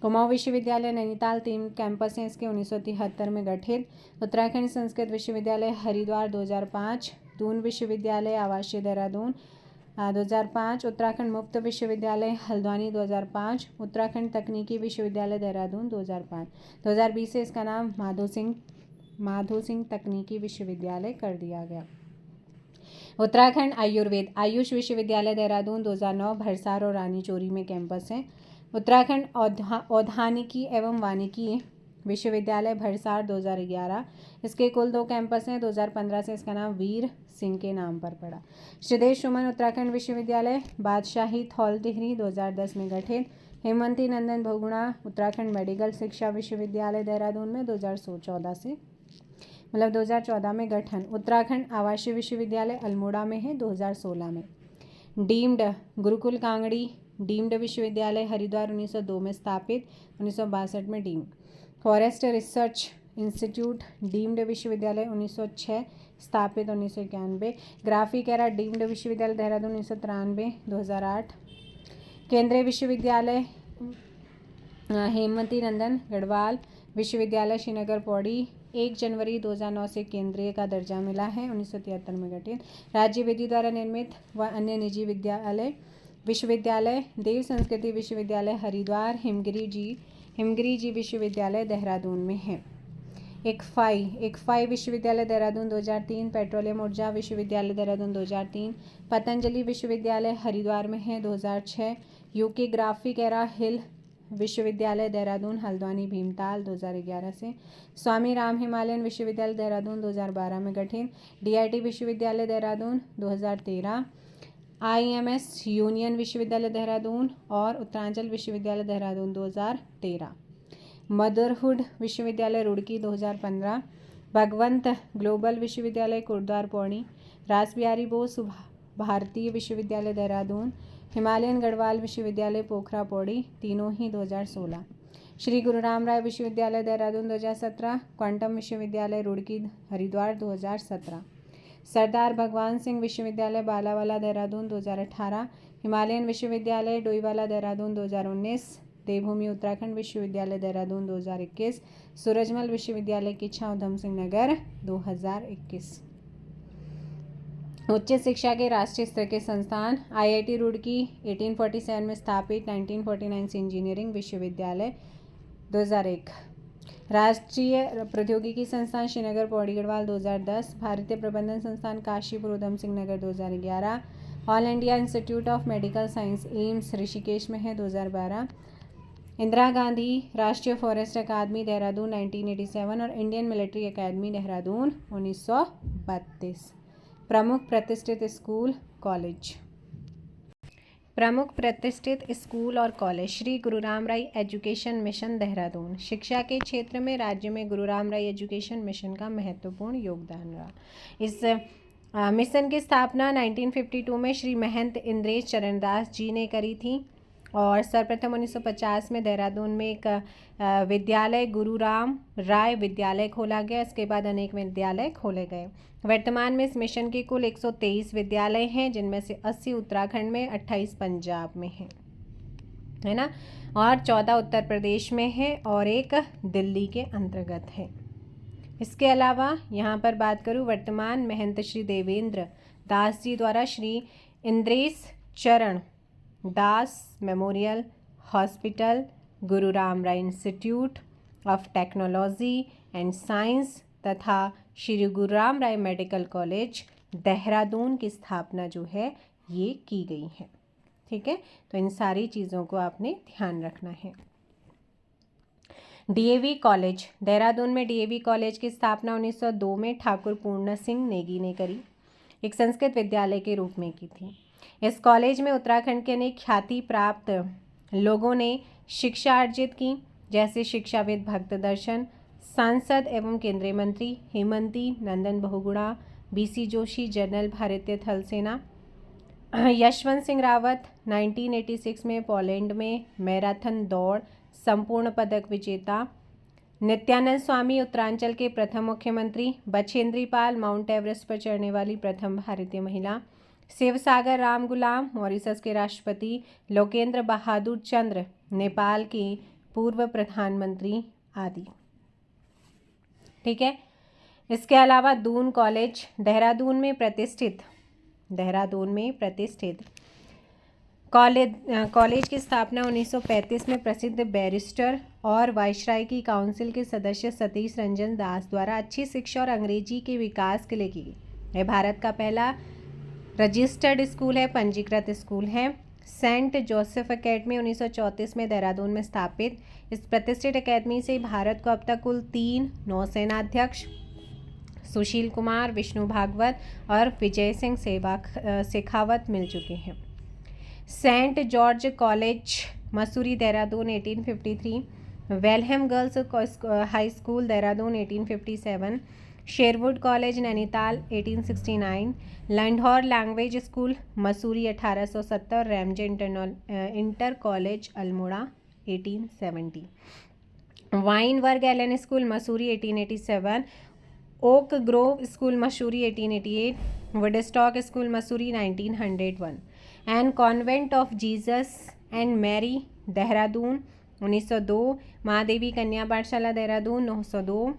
कुमाऊं विश्वविद्यालय नैनीताल, 3 कैंपस हैं इसके, 1973 में गठित। उत्तराखंड संस्कृत विश्वविद्यालय हरिद्वार 2005, दून विश्वविद्यालय आवासीय देहरादून 2005, उत्तराखंड मुक्त विश्वविद्यालय हल्द्वानी 2005, उत्तराखंड तकनीकी विश्वविद्यालय देहरादून 2005। 2020 से इसका नाम माधो सिंह तकनीकी विश्वविद्यालय कर दिया गया। उत्तराखंड आयुर्वेद आयुष विश्वविद्यालय देहरादून 2009, भरसार और रानीचोरी में कैंपस हैं। उत्तराखंड औद्यानिकी एवं वानिकी विश्वविद्यालय भरसार 2011, इसके कुल 2 कैंपस हैं। 2015 से इसका नाम वीर सिंह के नाम पर पड़ा। श्रीदेव सुमन उत्तराखंड विश्वविद्यालय बादशाही थौल टिहरी 2010 में गठित। हेमवती नंदन बहुगुणा उत्तराखंड मेडिकल शिक्षा विश्वविद्यालय देहरादून में 2014 में गठन। उत्तराखंड आवासीय विश्वविद्यालय अल्मोड़ा में है 2016 में। डीम्ड गुरुकुल कांगड़ी डीम्ड विश्वविद्यालय हरिद्वार 1902 में स्थापित, 1962 में deemed. Forest research institute deemed विश्वविद्यालय 1906 स्थापित, 1991। ग्राफिक एरा डीम्ड विश्वविद्यालय देहरादून 1993, 2008। केंद्रीय विश्वविद्यालय हेमवती नंदन गढ़वाल विश्वविद्यालय श्रीनगर पौड़ी 1 जनवरी 2009 से केंद्रीय का दर्जा मिला है, 1973 में गठित। राज्य विधि द्वारा निर्मित व अन्य निजी विश्वविद्यालय देव संस्कृति विश्वविद्यालय हरिद्वार, हिमगिरी जी विश्वविद्यालय देहरादून में है। इकफाई विश्वविद्यालय देहरादून 2003, पेट्रोलियम ऊर्जा विश्वविद्यालय देहरादून 2003, पतंजलि विश्वविद्यालय हरिद्वार में है 2006। यूके ग्राफिक एरा हिल विश्वविद्यालय देहरादून हल्द्वानी भीमताल 2011 से। स्वामी राम हिमालयन विश्वविद्यालय देहरादून 2012 में गठित। डीआईटी विश्वविद्यालय देहरादून 2013, आईएमएस यूनियन विश्वविद्यालय देहरादून और उत्तरांचल विश्वविद्यालय देहरादून 2013। मदरहुड विश्वविद्यालय रुड़की 2015, भगवंत ग्लोबल विश्वविद्यालय कुर्द्वार पौड़ी, रासबिहारी बोस भारतीय विश्वविद्यालय देहरादून, हिमालयन गढ़वाल विश्वविद्यालय पोखरा पौड़ी, तीनों ही 2016। श्री गुरु राम राय विश्वविद्यालय देहरादून 2017, क्वांटम विश्वविद्यालय रुड़की हरिद्वार 2017। सरदार भगवान सिंह विश्वविद्यालय बालावाला देहरादून 2018, हिमालयन विश्वविद्यालय डोईवाला देहरादून 2019, देवभूमि उत्तराखंड विश्वविद्यालय देहरादून 2021, सूरजमल विश्वविद्यालय किच्छा उधम सिंह नगर 2021। उच्च शिक्षा के राष्ट्रीय स्तर के संस्थान आईआईटी रुड़की 1847 में स्थापित, 1949 से इंजीनियरिंग विश्वविद्यालय 2001। राष्ट्रीय प्रौद्योगिकी संस्थान श्रीनगर पौड़ी गढ़वाल 2010, भारतीय प्रबंधन संस्थान काशीपुर उधम सिंह नगर 2011, all India institute of medical science AIIMS Rishikesh में है 2012, इंदिरा गांधी राष्ट्रीय फॉरेस्ट अकादमी देहरादून 1987 और इंडियन मिलिट्री एकेडमी देहरादून 1932। प्रमुख प्रतिष्ठित स्कूल कॉलेज। प्रमुख प्रतिष्ठित स्कूल और कॉलेज श्री गुरु राम राय एजुकेशन मिशन देहरादून। शिक्षा के क्षेत्र में राज्य में गुरु राम राय एजुकेशन मिशन का महत्वपूर्ण योगदान रहा। इस मिशन की स्थापना 1952 में श्री महंत इंद्रेश चरणदास जी ने करी थी और सर्वप्रथम 1950 में देहरादून में एक विद्यालय गुरु राम राय विद्यालय खोला गया। इसके बाद अनेक विद्यालय खोले गए। वर्तमान में इस मिशन के कुल 123 विद्यालय हैं, जिनमें से 80 उत्तराखंड में, 28 पंजाब में हैं, है ना, और 14 उत्तर प्रदेश में है और एक दिल्ली के अंतर्गत है। इसके अलावा यहाँ पर बात करूँ, वर्तमान महंत श्री देवेंद्र दास जी द्वारा श्री इंद्रेश चरण दास memorial hospital, Guru Ram Rai institute of technology and science तथा श्री गुरु राम राय मेडिकल कॉलेज देहरादून की स्थापना जो है ये की गई है। ठीक है, तो इन सारी चीज़ों को आपने ध्यान रखना है। डीएवी कॉलेज देहरादून में डीएवी कॉलेज की स्थापना 1902 में ठाकुर पूर्ण सिंह नेगी ने करी, एक संस्कृत विद्यालय के रूप में की थी। इस कॉलेज में उत्तराखंड के अनेक ख्याति प्राप्त लोगों ने शिक्षा अर्जित की, जैसे शिक्षाविद भक्त दर्शन, सांसद एवं केंद्रीय मंत्री हेमंती नंदन बहुगुणा, बीसी जोशी, जनरल भारतीय थल सेना, यशवंत सिंह रावत 1986 में पोलैंड में मैराथन दौड़ संपूर्ण पदक विजेता, नित्यानंद स्वामी उत्तरांचल के प्रथम मुख्यमंत्री, बछेंद्री पाल माउंट एवरेस्ट पर चढ़ने वाली प्रथम भारतीय महिला, शिवसागर राम गुलाम मॉरिशस के राष्ट्रपति, लोकेंद्र बहादुर चंद्र नेपाल के पूर्व प्रधानमंत्री आदि। ठीक है। इसके अलावा दून कॉलेज देहरादून में प्रतिष्ठित कॉलेज की स्थापना 1935 में प्रसिद्ध बैरिस्टर और वायसराय की काउंसिल के सदस्य सतीश रंजन दास द्वारा अच्छी शिक्षा और अंग्रेजी के विकास के लिए की गई। यह भारत का पहला रजिस्टर्ड स्कूल है, पंजीकृत स्कूल है। सेंट जोसेफ एकेडमी 1934 में देहरादून में स्थापित इस प्रतिष्ठित एकेडमी से भारत को अब तक कुल 3 नौसेनाध्यक्ष सुशील कुमार, विष्णु भागवत और विजय सिंह शेखावत मिल चुके हैं। Saint George college Mussoorie Dehradun 1853, Welham girls high school Dehradun 1857, Sherwood college Nainital 1869, Landour language school Mussoorie 1870, Ramsay inter college Almora 1870, Wynberg Allen school Mussoorie 1887, oak grove school Mussoorie 1888, Woodstock school Mussoorie 1901, and convent of Jesus and Mary Dehradun 1902, Mahadevi Kanya Pathshala Dehradun 902,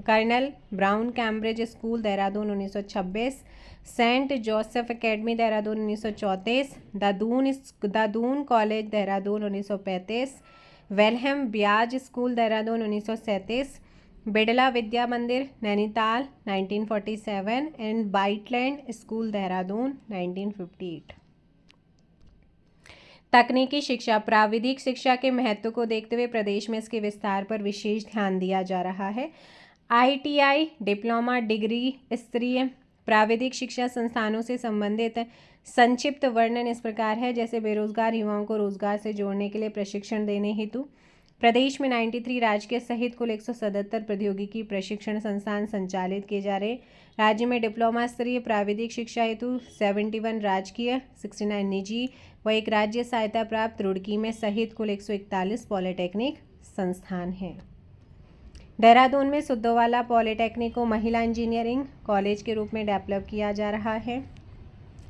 Colonel Brown Cambridge school Dehradun 1926, Saint Joseph academy Dehradun 1934, दादून college Dehradun 1935, Welham ब्याज school Dehradun 1937, Birla विद्या मंदिर Nainital 1947 and बाइटलैंड school Dehradun 1958। तकनीकी शिक्षा प्राविधिक शिक्षा के महत्व को देखते हुए प्रदेश में इसके विस्तार पर विशेष ध्यान दिया जा रहा है। आईटीआई डिप्लोमा डिग्री स्तरीय प्राविधिक शिक्षा संस्थानों से संबंधित संक्षिप्त वर्णन इस प्रकार है, जैसे बेरोजगार युवाओं को रोजगार से जोड़ने के लिए प्रशिक्षण देने हेतु प्रदेश में 93 राजकीय सहित कुल 177 प्रौद्योगिकी प्रशिक्षण संस्थान संचालित किए जा रहे। राज्य में डिप्लोमा स्तरीय प्राविधिक शिक्षा हेतु 71 राजकीय, 69 निजी व एक राज्य सहायता प्राप्त रुड़की में सहित कुल 141 पॉलिटेक्निक संस्थान हैं। देहरादून में सुद्धोवाला पॉलिटेक्निक को महिला इंजीनियरिंग कॉलेज के रूप में डेवलप किया जा रहा है।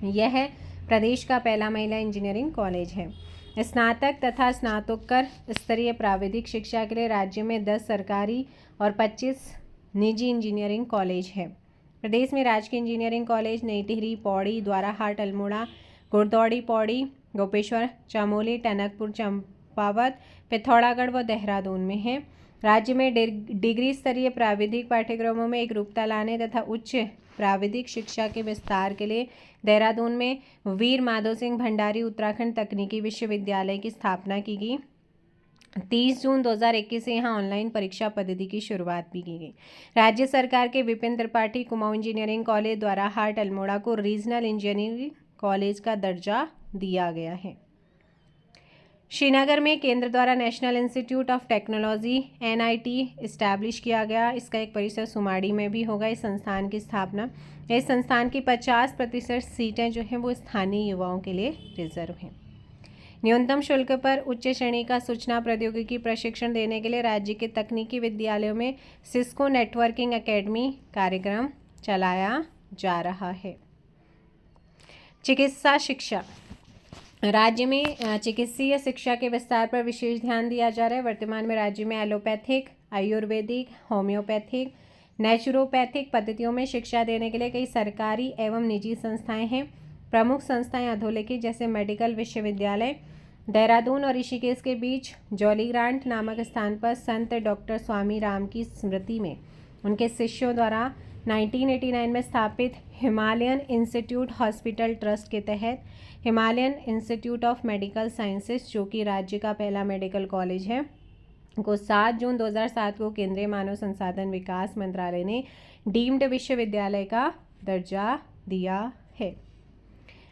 यह प्रदेश का पहला महिला इंजीनियरिंग कॉलेज है। स्नातक तथा स्नातकोत्तर स्तरीय प्राविधिक शिक्षा के लिए राज्य में 10 सरकारी और 25 निजी इंजीनियरिंग कॉलेज है। प्रदेश में राजकीय इंजीनियरिंग कॉलेज नई टिहरी, पौड़ी, द्वाराहाट, अल्मोड़ा, गुरदौड़ी, पौड़ी, गोपेश्वर, चामोली, टनकपुर, चंपावत, पिथौरागढ़ व देहरादून में है। राज्य में डिग्री स्तरीय प्राविधिक पाठ्यक्रमों में एकरूपता लाने तथा उच्च प्राविधिक शिक्षा के विस्तार के लिए देहरादून में वीर माधव सिंह भंडारी उत्तराखंड तकनीकी विश्वविद्यालय की स्थापना की गई। 30 जून 2021 से यहाँ ऑनलाइन परीक्षा पद्धति की शुरुआत भी की गई। राज्य सरकार के विपिन त्रिपाठी कुमाऊं इंजीनियरिंग कॉलेज द्वाराहाट अल्मोड़ा को रीजनल इंजीनियरिंग कॉलेज का दर्जा दिया गया है। श्रीनगर में केंद्र द्वारा national institute of technology NIT establish किया गया। इसका एक परिसर सुमाड़ी में भी होगा। इस संस्थान की स्थापना, इस संस्थान की 50% सीटें जो हैं वो स्थानीय युवाओं के लिए रिजर्व हैं। न्यूनतम शुल्क पर उच्च श्रेणी का सूचना प्रौद्योगिकी प्रशिक्षण देने के लिए राज्य के तकनीकी विद्यालयों में सिस्को नेटवर्किंग एकेडमी कार्यक्रम चलाया जा रहा है। चिकित्सा शिक्षा, राज्य में चिकित्सीय शिक्षा के विस्तार पर विशेष ध्यान दिया जा रहा है। वर्तमान में राज्य में एलोपैथिक, आयुर्वेदिक, होम्योपैथिक, नेचुरोपैथिक पद्धतियों में शिक्षा देने के लिए कई सरकारी एवं निजी संस्थाएं हैं। प्रमुख संस्थाएं अधोलिखित जैसे मेडिकल विश्वविद्यालय देहरादून और ऋषिकेश के बीच जॉलीग्रांट नामक स्थान पर संत डॉक्टर स्वामी राम की स्मृति में उनके शिष्यों द्वारा 1989 में स्थापित हिमालयन इंस्टीट्यूट हॉस्पिटल ट्रस्ट के तहत Himalayan institute of medical sciences, जो कि राज्य का पहला मेडिकल कॉलेज है, को 7 जून 2007 को केंद्रीय मानव संसाधन विकास मंत्रालय ने डीम्ड विश्वविद्यालय का दर्जा दिया है।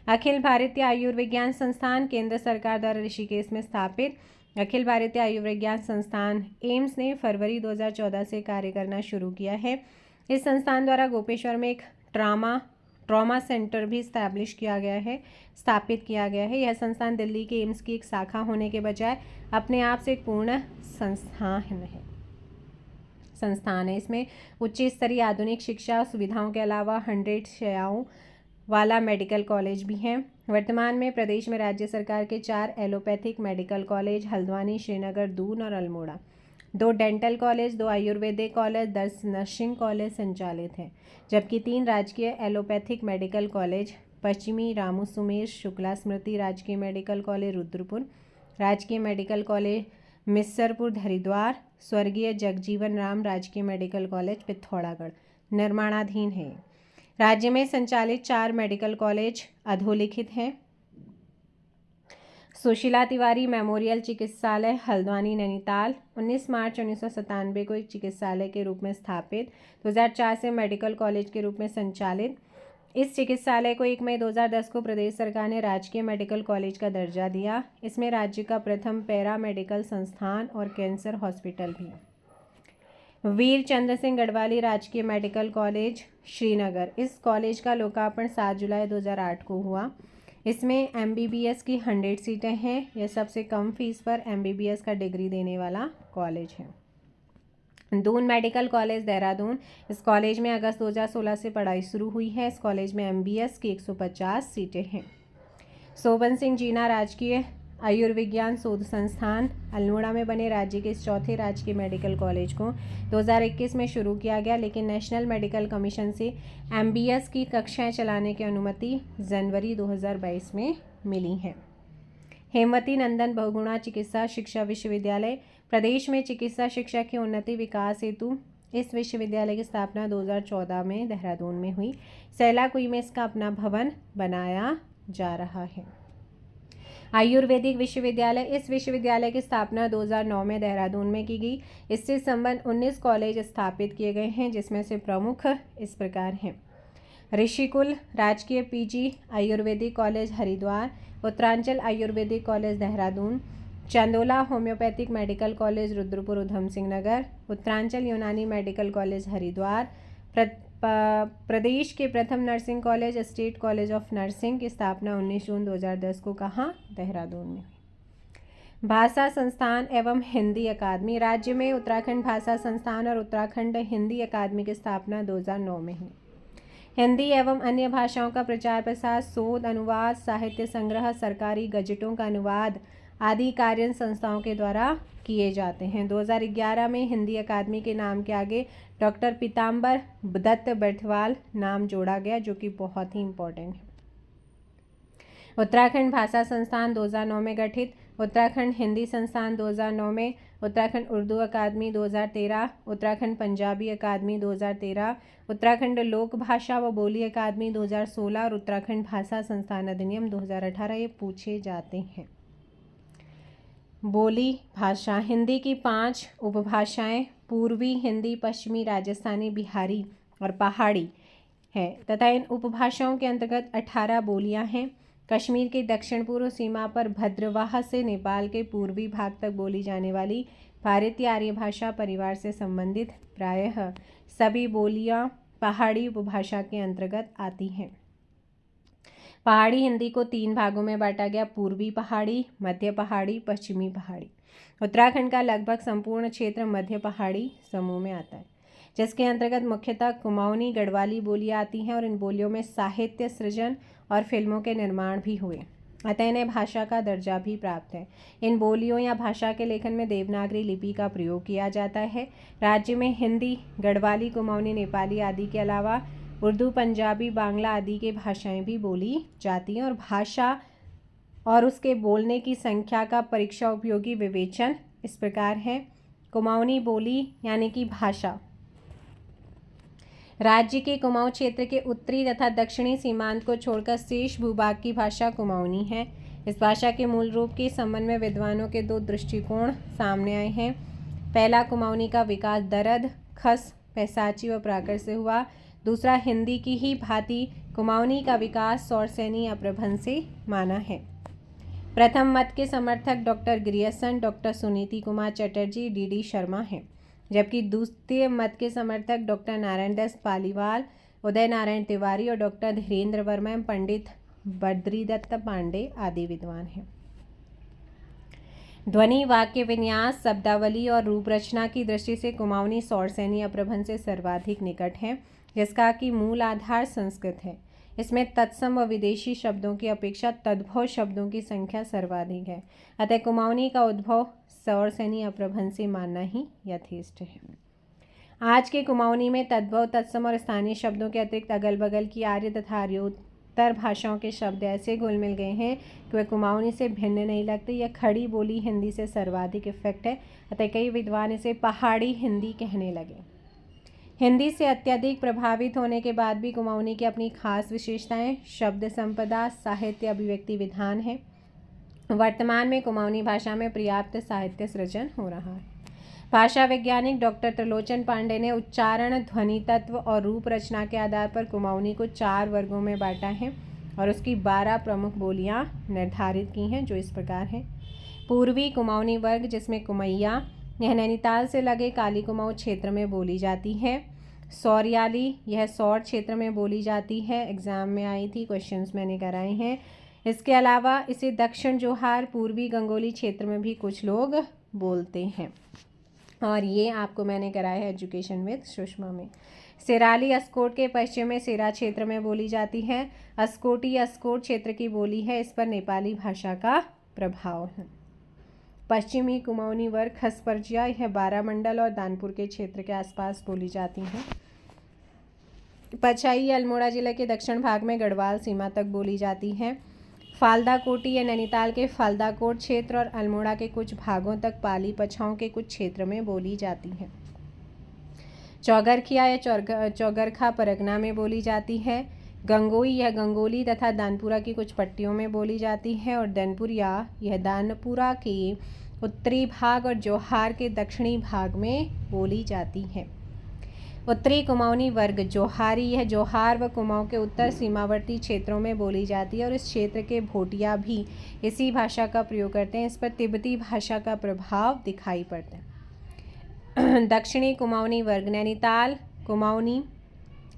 अखिल भारतीय आयुर्विज्ञान संस्थान केंद्र सरकार द्वारा ऋषिकेश में स्थापित अखिल भारतीय आयुर्विज्ञान संस्थान एम्स ने फरवरी 2014 से कार्य करना शुरू किया है। इस संस्थान द्वारा गोपेश्वर में एक ट्रॉमा सेंटर भी स्थापित किया गया है। यह संस्थान दिल्ली के एम्स की एक शाखा होने के बजाय अपने आप से एक पूर्ण संस्थान है। इसमें उच्च स्तरीय आधुनिक शिक्षा सुविधाओं के अलावा 100 शैय्याओं वाला मेडिकल कॉलेज भी है। वर्तमान में प्रदेश में राज्य सरकार के 4 allopathic medical college Haldwani, Srinagar, Doon और Almora, 2 dental college, 2 Ayurvedic college, 10 nursing college संचालित हैं, जबकि 3 राजकीय एलोपैथिक मेडिकल कॉलेज पश्चिमी, रामू सुमेर, शुक्ला स्मृति राजकीय मेडिकल कॉलेज रुद्रपुर, राजकीय मेडिकल कॉलेज मिस्सरपुर हरिद्वार, स्वर्गीय जगजीवन राम राजकीय मेडिकल कॉलेज पिथौरागढ़ निर्माणाधीन है। राज्य में संचालित 4 मेडिकल कॉलेज अधोलिखित हैं। सुशीला तिवारी मेमोरियल चिकित्सालय हल्द्वानी नैनीताल 19 मार्च 1997 को एक चिकित्सालय के रूप में स्थापित, 2004 से मेडिकल कॉलेज के रूप में संचालित। इस चिकित्सालय को 1 मई 2010 को प्रदेश सरकार ने राजकीय मेडिकल कॉलेज का दर्जा दिया। इसमें राज्य का प्रथम पैरा मेडिकल संस्थान और कैंसर हॉस्पिटल भी। वीर चंद्र सिंह गढ़वाली राजकीय मेडिकल कॉलेज श्रीनगर, इस कॉलेज का लोकार्पण 7 जुलाई 2008 को हुआ। इसमें MBBS की 100 सीटें हैं। यह सबसे कम फीस पर MBBS का डिग्री देने वाला कॉलेज है। दून मेडिकल कॉलेज देहरादून, इस कॉलेज में अगस्त 2016 से पढ़ाई शुरू हुई है। इस कॉलेज में MBS की 150 सीटें हैं। सोबन सिंह जीना राजकीय आयुर्विज्ञान शोध संस्थान अल्मोड़ा में बने राज्य के इस चौथे राजकीय मेडिकल कॉलेज को 2021 में शुरू किया गया, लेकिन नेशनल मेडिकल कमीशन से MBS की कक्षाएं चलाने की अनुमति जनवरी 2022 में मिली है। हेमवती नंदन बहुगुणा चिकित्सा शिक्षा विश्वविद्यालय, प्रदेश में चिकित्सा शिक्षा की उन्नति विकास हेतु इस विश्वविद्यालय की स्थापना 2014 में देहरादून में हुई। सैलाकुई में इसका अपना भवन बनाया जा रहा है। आयुर्वेदिक विश्वविद्यालय, इस विश्वविद्यालय की स्थापना 2009 में देहरादून में की गई। इससे संबंध 19 कॉलेज स्थापित किए गए हैं, जिसमें से प्रमुख इस प्रकार हैं। Rishikul Rajkiya PG Ayurvedic college Haridwar, Uttaranchal Ayurvedic college Dehradun, Chandola homeopathic medical college Rudrapur Udham Singh Nagar, Uttaranchal Unani medical college Haridwar. प्रदेश के प्रथम nursing college state college of nursing की स्थापना 19 जून 2010 को कहाँ? देहरादून में हुई। भाषा संस्थान एवं हिंदी अकादमी, राज्य में उत्तराखंड भाषा संस्थान और उत्तराखंड हिंदी अकादमी की स्थापना 2009 में हुई। हिंदी एवं अन्य भाषाओं का प्रचार प्रसार, शोध, अनुवाद, साहित्य संग्रह, सरकारी गजटों का अनुवाद आदि कार्य संस्थाओं के द्वारा किए जाते हैं। 2011 में हिंदी अकादमी के नाम के आगे डॉक्टर पीताम्बर दत्त बर्थवाल नाम जोड़ा गया, जो कि बहुत ही इम्पोर्टेंट है। उत्तराखंड भाषा संस्थान 2009 में गठित, उत्तराखंड हिंदी संस्थान 2009 में, उत्तराखंड उर्दू अकादमी 2013, उत्तराखंड पंजाबी अकादमी 2013, उत्तराखंड लोक भाषा व बोली अकादमी 2016 और उत्तराखंड भाषा संस्थान अधिनियम 2018 ये पूछे जाते हैं। बोली भाषा, हिंदी की 5 उपभाषाएं पूर्वी हिंदी, पश्चिमी राजस्थानी, बिहारी और पहाड़ी है तथा इन उपभाषाओं के अंतर्गत 18 बोलियां हैं। कश्मीर की दक्षिण पूर्व सीमा पर भद्रवाह से नेपाल के पूर्वी भाग तक बोली जाने वाली भारतीय आर्य भाषा परिवार से संबंधित प्रायः सभी बोलियां पहाड़ी उपभाषा के अंतर्गत आती हैं। पहाड़ी हिंदी को 3 भागों में बांटा गया, पूर्वी पहाड़ी, मध्य पहाड़ी, पश्चिमी पहाड़ी। उत्तराखंड का लगभग संपूर्ण क्षेत्र मध्य पहाड़ी समूह में आता है, जिसके अंतर्गत मुख्यतः कुमाऊनी गढ़वाली बोलियां आती हैं और इन बोलियों में साहित्य सृजन और फिल्मों के निर्माण भी हुए, अतः इन्हें भाषा का दर्जा भी प्राप्त है। इन बोलियों या भाषा के लेखन में देवनागरी लिपि का प्रयोग किया जाता है। राज्य में हिंदी, गढ़वाली, कुमाऊनी, नेपाली आदि के अलावा उर्दू, पंजाबी, बांग्ला आदि की भाषाएं भी बोली जाती हैं और भाषा और उसके बोलने की संख्या का परीक्षा उपयोगी विवेचन इस प्रकार है। कुमाऊनी बोली यानी कि भाषा राज्य के कुमाऊं क्षेत्र के उत्तरी तथा दक्षिणी सीमांत को छोड़कर शेष भूभाग की भाषा कुमाऊनी है। इस भाषा के मूल रूप के संबंध में विद्वानों के 2 दृष्टिकोण सामने आए हैं। पहला, कुमाऊनी का विकास दरद, खस, पैसाची व प्राकृत से हुआ। दूसरा, हिंदी की ही भांति कुमाऊनी का विकास सौरसेनी या प्रबंध से माना है। प्रथम मत के समर्थक doctor Grierson, doctor Suniti Kumar Chatterjee, D Sharma हैं, जबकि द्वितीय मत के समर्थक डॉक्टर नारायण दास पालीवाल, उदय नारायण तिवारी और डॉक्टर धीरेन्द्र वर्मा एवं पंडित बद्रीदत्त पांडे आदि विद्वान हैं। ध्वनि, वाक्य विन्यास, शब्दावली और रूप रचना की दृष्टि से कुमाऊनी सौरसेनी अप्रभन से सर्वाधिक निकट है, जिसका कि मूल आधार संस्कृत है। इसमें तत्सम व विदेशी शब्दों की अपेक्षा तद्भव शब्दों की संख्या सर्वाधिक है। अतः कुमाऊनी का उद्भव सौरसेनी अप्रभन से मानना ही यथेष्ट है। आज के कुमाऊनी में तद्भव, तत्सम और स्थानीय शब्दों के अतिरिक्त अगल बगल की आर्य तथा आर्योत्तर भाषाओं के शब्द ऐसे घुल मिल गए हैं कि वे कुमाऊनी से भिन्न नहीं लगते। यह खड़ी बोली हिंदी से सर्वाधिक इफेक्ट है, अतः कई विद्वान इसे पहाड़ी हिंदी कहने लगे। हिंदी से अत्यधिक प्रभावित होने के बाद भी कुमाऊनी की अपनी खास विशेषताएं, शब्द संपदा, साहित्य, अभिव्यक्ति विधान है। वर्तमान में कुमाऊनी भाषा में पर्याप्त साहित्य सृजन हो रहा है। भाषा वैज्ञानिक डॉक्टर त्रिलोचन पांडे ने उच्चारण, ध्वनि तत्व और रूप रचना के आधार पर कुमाऊनी को 4 वर्गों में बांटा है और उसकी 12 प्रमुख बोलियां निर्धारित की हैं, जो इस प्रकार हैं। पूर्वी कुमाऊनी वर्ग, जिसमें कुमैया, यह नैनीताल से लगे काली कुमाऊं क्षेत्र में बोली जाती है। सौरियाली, यह सौर क्षेत्र में बोली जाती है, एग्जाम में आई थी, क्वेश्चंस मैंने कराए हैं। इसके अलावा इसे दक्षिण जोहार, पूर्वी गंगोली क्षेत्र में भी कुछ लोग बोलते हैं, और ये आपको मैंने कराया है एजुकेशन विद सुषमा में। सिराली अस्कोट के पश्चिम में सिरा क्षेत्र में बोली जाती है। अस्कोटी अस्कोट क्षेत्र की बोली है, इस पर नेपाली भाषा का प्रभाव है। पश्चिमी कुमाऊनी वर्ग खसपर्जिया, यह बारामंडल और दानपुर के क्षेत्र के आसपास बोली जाती हैं। पचाई अल्मोड़ा जिले के दक्षिण भाग में गढ़वाल सीमा तक बोली जाती है। फालदा कोटी, यह नैनीताल के फालदाकोट क्षेत्र और अल्मोड़ा के कुछ भागों तक पाली पछाओं के कुछ क्षेत्र में बोली जाती है। चौगरखिया या चौगरखा परगना में बोली जाती है। गंगोई, यह गंगोली तथा दानपुरा की कुछ पट्टियों में बोली जाती है। और दनपुरिया, यह दानपुरा के उत्तरी भाग और जोहार के दक्षिणी भाग में बोली जाती है। उत्तरी कुमाऊनी वर्ग जोहारी, यह जोहार व कुमाऊं के उत्तर सीमावर्ती क्षेत्रों में बोली जाती है और इस क्षेत्र के भोटिया भी इसी भाषा का प्रयोग करते हैं। इस पर तिब्बती भाषा का प्रभाव दिखाई पड़ता है। दक्षिणी कुमाऊनी वर्ग नैनीताल कुमाऊनी,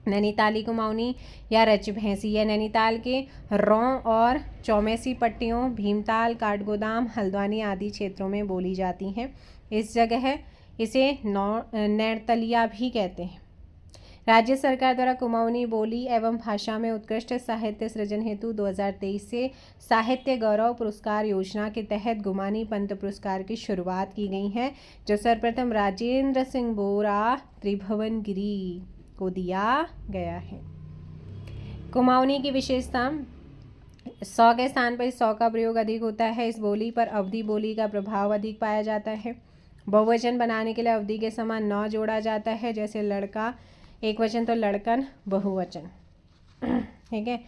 नैनीताली कुमाऊनी या रजभैंसी, यह नैनीताल के रौं और चौमेसी पट्टियों, भीमताल, काठगोदाम, हल्द्वानी आदि क्षेत्रों में बोली जाती हैं। इस जगह इसे नैरतलिया भी कहते हैं। राज्य सरकार द्वारा कुमाऊनी बोली एवं भाषा में उत्कृष्ट साहित्य सृजन हेतु 2023 से साहित्य गौरव पुरस्कार योजना के तहत गुमानी पंत पुरस्कार की शुरुआत की गई है, जो सर्वप्रथम राजेंद्र सिंह बोरा त्रिभुवनगिरी को दिया गया है। कुमाऊनी की विशेषता, 100 के स्थान पर 100 का प्रयोग अधिक होता है। इस बोली पर अवधि बोली का प्रभाव अधिक पाया जाता है। बहुवचन बनाने के लिए अवधि के समान न जोड़ा जाता है, जैसे लड़का एक वचन तो लड़कन बहुवचन। ठीक है,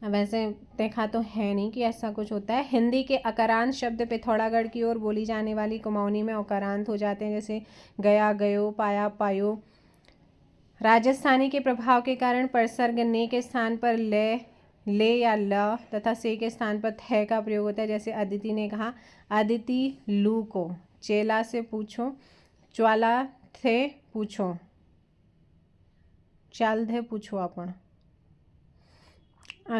वैसे देखा तो है नहीं कि ऐसा कुछ होता है। हिंदी के अकारांत शब्द पिथौरागढ़ की ओर बोली जाने वाली कुमाऊनी में अकारांत हो जाते हैं, जैसे गया गयो, पाया पायो। राजस्थानी के प्रभाव के कारण परसर्ग ने के स्थान पर ले या ल तथा से के स्थान पर थ का प्रयोग होता है, जैसे अदिति ने कहा अदिति लू को, चेला से पूछो, ज्वाला थे पूछो, चाल थे पूछो अपन।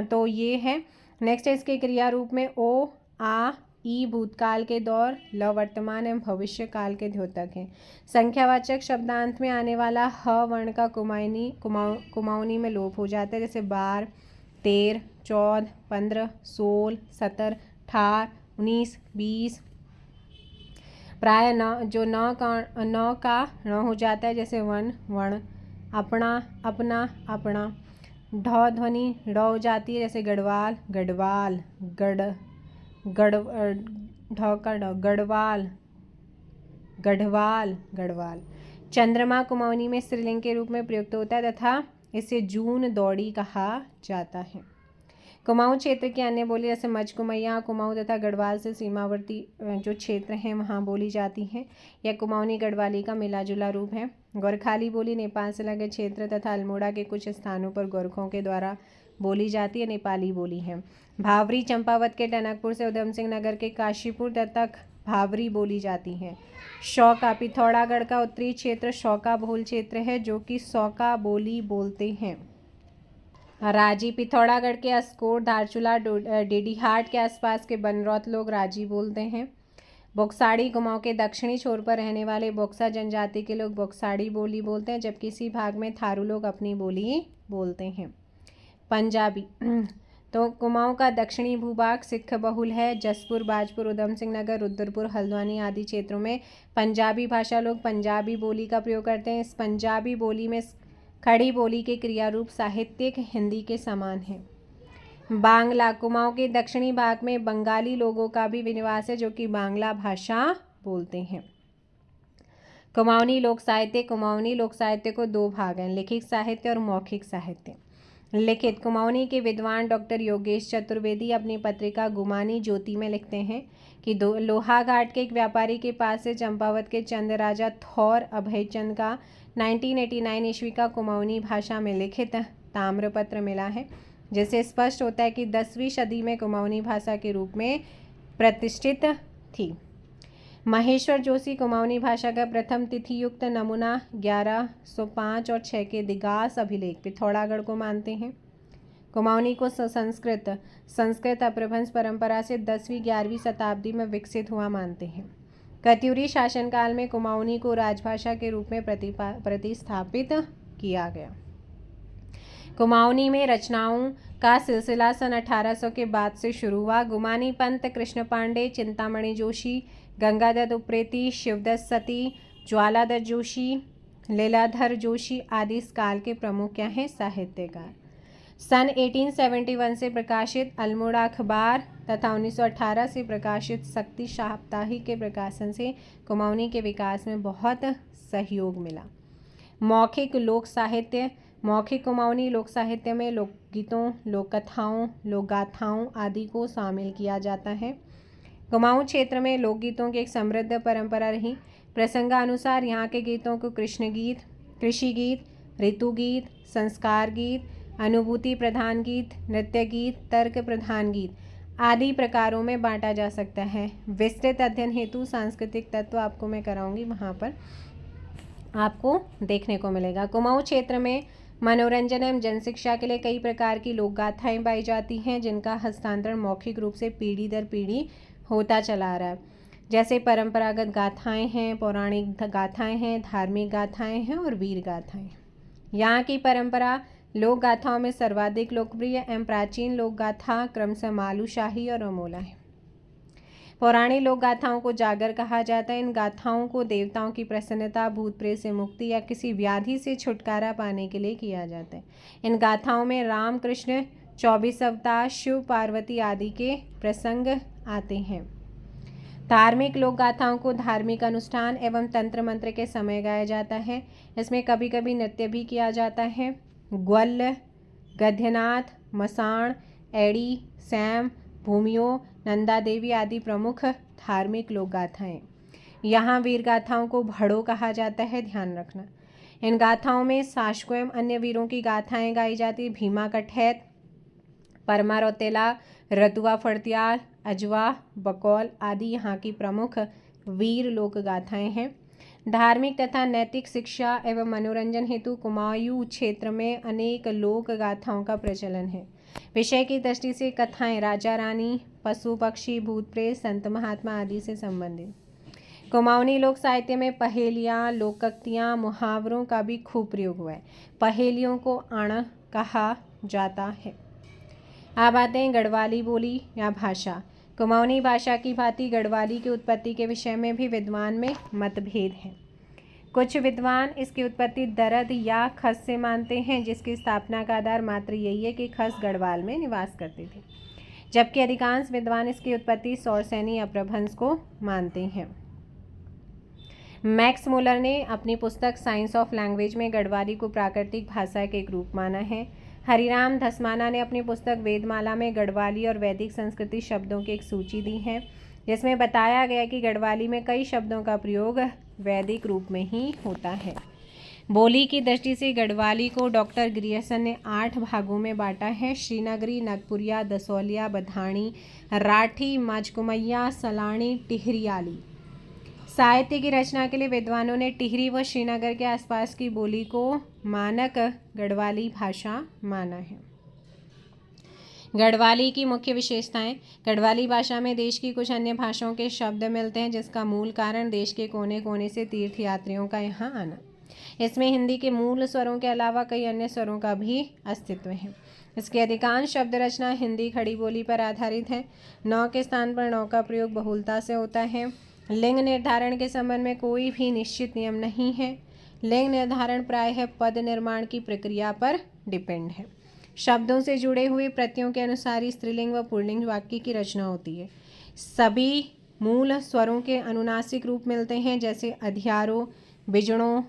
तो ये है। नेक्स्ट है इसके क्रिया रूप में ओ, आ, ई भूतकाल के दौर, ल वर्तमान एवं भविष्य काल के द्योतक हैं। संख्यावाचक शब्दांत में आने वाला ह वर्ण का कुमाऊनी में लोप हो जाता है, जैसे 12, 13, 14, 15, 16, 17, 18, 19, 20। प्राय न का न हो जाता है, जैसे वन वर्ण, अपना अपना अपना। ढ ध्वनि ड हो जाती है, जैसे गढ़वाल गढ़वाल, गढ़ ढ का ड गढ़वाल गढ़वाल गढ़वाल। चंद्रमा कुमाऊनी में स्त्रीलिंग के रूप में प्रयुक्त होता है तथा इसे जून दौड़ी कहा जाता है। कुमाऊं क्षेत्र की अन्य बोली जैसे मचकुमैया, कुमाऊं तथा गढ़वाल से सीमावर्ती जो क्षेत्र हैं वहाँ बोली जाती हैं। यह कुमाऊनी गढ़वाली का मिला जुला रूप है। गोरखाली बोली नेपाल से लगे क्षेत्र तथा अल्मोड़ा के कुछ स्थानों पर गोरखों के द्वारा बोली जाती है नेपाली बोली है। भावरी चंपावत के टनकपुर से उधम सिंह नगर के काशीपुर तक भावरी बोली जाती है। शौका पिथौरागढ़ का उत्तरी क्षेत्र शौका बहुल क्षेत्र है जो कि शौका बोली बोलते हैं। राजी पिथौरागढ़ के अस्कोट, धारचूला, डेडीहाट के आसपास के बनरौत लोग राजी बोलते हैं। बोक्साड़ी कुमाऊं के दक्षिणी छोर पर रहने वाले बोक्सा जनजाति के लोग बोक्साड़ी बोली बोलते हैं, जबकि इसी भाग में थारू लोग अपनी बोली बोलते हैं। पंजाबी तो कुमाऊं का दक्षिणी भूभाग सिख बहुल है। जसपुर, बाजपुर, उधम सिंह नगर, रुद्रपुर, हल्द्वानी आदि क्षेत्रों में पंजाबी भाषा लोग पंजाबी बोली का प्रयोग करते हैं। इस पंजाबी बोली में खड़ी बोली के क्रिया रूप साहित्यिक हिंदी के समान है। बांग्ला कुमाऊं के दक्षिणी भाग में बंगाली लोगों का भी निवास है जो कि बांग्ला भाषा बोलते हैं। कुमाऊनी लोक साहित्य को दो भाग हैं, लिखित साहित्य और मौखिक साहित्य। लिखित कुमाऊनी के विद्वान डॉक्टर योगेश चतुर्वेदी अपनी पत्रिका गुमानी ज्योति में लिखते हैं कि लोहाघाट के एक व्यापारी के पास से चंपावत के चंद राजा थौर अभयचंद का 1989 ईस्वी का कुमाऊनी भाषा में लिखित ताम्रपत्र मिला है, जिससे स्पष्ट होता है कि 10वीं सदी में कुमाऊनी भाषा के रूप में प्रतिष्ठित थी। महेश्वर जोशी कुमाऊनी भाषा का प्रथम तिथियुक्त नमूना 1105 और 6 के दिगास अभिलेख पिथौरागढ़ को मानते हैं। कुमाऊनी को संस्कृत अपभ्रंश परंपरा से 10वीं-11वीं शताब्दी में विकसित हुआ मानते हैं। कत्यूरी शासनकाल में कुमाऊनी को राजभाषा के रूप में प्रतिस्थापित किया गया। कुमाऊनी में रचनाओं का सिलसिला सन 1800 के बाद से शुरू हुआ। गुमानी पंत, कृष्ण पांडे, चिंतामणि जोशी, गंगादत्त उप्रेती, शिवदत्त सती, ज्वालादत्त जोशी, लीलाधर जोशी आदि इस काल के प्रमुख क्या हैं साहित्यकार। सन 1871 से प्रकाशित अल्मोड़ा अखबार तथा 1918 से प्रकाशित शक्ति साप्ताहिक के प्रकाशन से कुमाऊनी के विकास में बहुत सहयोग मिला। मौखिक लोक साहित्य मौखिक कुमाऊनी लोक साहित्य में लोकगीतों, लोककथाओं, लोकगाथाओं आदि को शामिल किया जाता है। कुमाऊं क्षेत्र में लोकगीतों की एक समृद्ध परंपरा रही। प्रसंगानुसार यहाँ के गीतों को कृष्ण गीत, कृषि गीत, ऋतु गीत, संस्कार गीत, अनुभूति प्रधान गीत, नृत्य गीत, तर्क प्रधान गीत आदि प्रकारों में बांटा जा सकता है। विस्तृत अध्ययन हेतु सांस्कृतिक तत्व आपको मैं कराऊंगी, वहाँ पर आपको देखने को मिलेगा। कुमाऊं क्षेत्र में मनोरंजन एवं जनशिक्षा के लिए कई प्रकार की लोक गाथाएँ पाई जाती हैं, जिनका हस्तांतरण मौखिक रूप से पीढ़ी दर पीढ़ी होता चला आ रहा है। जैसे परंपरागत गाथाएँ हैं, पौराणिक गाथाएँ हैं, धार्मिक गाथाएँ हैं और वीर गाथाएँ। यहाँ की परंपरा लोक गाथाओं में सर्वाधिक लोकप्रिय एवं प्राचीन लोक गाथा क्रमशः मालूशाही और अमोला है। पौराणिक लोक गाथाओं को जागर कहा जाता है। इन गाथाओं को देवताओं की प्रसन्नता, भूत प्रेत से मुक्ति या किसी व्याधि से छुटकारा पाने के लिए किया जाता है। इन गाथाओं में राम कृष्ण 24 अवतार, शिव पार्वती आदि के प्रसंग आते हैं। धार्मिक लोक गाथाओं को धार्मिक अनुष्ठान एवं तंत्र मंत्र के समय गाया जाता है। इसमें कभी कभी नृत्य भी किया जाता है। ग्वल, गद्यनाथ, मसाण, एड़ी, सैम, भूमियों, नंदा देवी आदि प्रमुख धार्मिक लोक गाथाएँ। यहाँ वीर गाथाओं को भड़ो कहा जाता है, ध्यान रखना। इन गाथाओं में शासकों एवं अन्य वीरों की गाथाएँ गाई जाती। भीमा कठैत, परमा रौतेला, रतुआ फड़तियाल, अजवा, बकौल आदि यहाँ की प्रमुख वीर लोक गाथाएँ हैं। धार्मिक तथा नैतिक शिक्षा एवं मनोरंजन हेतु कुमाऊं क्षेत्र में अनेक लोक गाथाओं का प्रचलन है। विषय की दृष्टि से कथाएं राजा रानी, पशु पक्षी, भूत प्रेत, संत महात्मा आदि से संबंधित। कुमाऊनी लोक साहित्य में पहेलियाँ, लोकोक्तियाँ, मुहावरों का भी खूब प्रयोग हुआ है। पहेलियों को आण कहा जाता है। अब आते हैं गढ़वाली बोली या भाषा। कुमाऊनी भाषा की भांति गढ़वाली की उत्पत्ति के विषय में भी विद्वान में मतभेद है। कुछ विद्वान इसकी उत्पत्ति दरद या खस से मानते हैं, जिसकी स्थापना का आधार मात्र यही है कि खस गढ़वाल में निवास करते थे, जबकि अधिकांश विद्वान इसकी उत्पत्ति सौरसैनी अपभ्रंश को मानते हैं। मैक्स मुलर ने अपनी पुस्तक साइंस ऑफ लैंग्वेज में गढ़वाली को प्राकृतिक भाषा के एक रूप माना है। हरिराम धस्माना ने अपनी पुस्तक वेदमाला में गढ़वाली और वैदिक संस्कृति शब्दों की एक सूची दी है, जिसमें बताया गया कि गढ़वाली में कई शब्दों का प्रयोग वैदिक रूप में ही होता है। बोली की दृष्टि से गढ़वाली को डॉक्टर ग्रियर्सन ने 8 भागों में बांटा है। श्रीनगरी, नगपुरिया, दसौलिया, बधाणी, राठी, मजकुमैया, सलाणी, टिहरियाली। साहित्य की रचना के लिए विद्वानों ने टिहरी व श्रीनगर के आसपास की बोली को मानक गढ़वाली भाषा माना है। गढ़वाली की मुख्य विशेषताएं। गढ़वाली भाषा में देश की कुछ अन्य भाषाओं के शब्द मिलते हैं, जिसका मूल कारण देश के कोने कोने से तीर्थयात्रियों का यहाँ आना। इसमें हिंदी के मूल स्वरों के अलावा कई अन्य स्वरों का भी अस्तित्व है। इसकी अधिकांश शब्द रचना हिंदी खड़ी बोली पर आधारित है। नौ के स्थान पर नौ का प्रयोग बहुलता से होता है। लिंग निर्धारण के संबंध में कोई भी निश्चित नियम नहीं है। लिंग निर्धारण प्रायः पद निर्माण की प्रक्रिया पर डिपेंड है। शब्दों से जुड़े हुए प्रत्ययों के अनुसार ही स्त्रीलिंग व पुल्लिंग वाक्य की रचना होती है। सभी मूल स्वरों के अनुनासिक रूप मिलते हैं, जैसे अधियारो, बिजड़ों,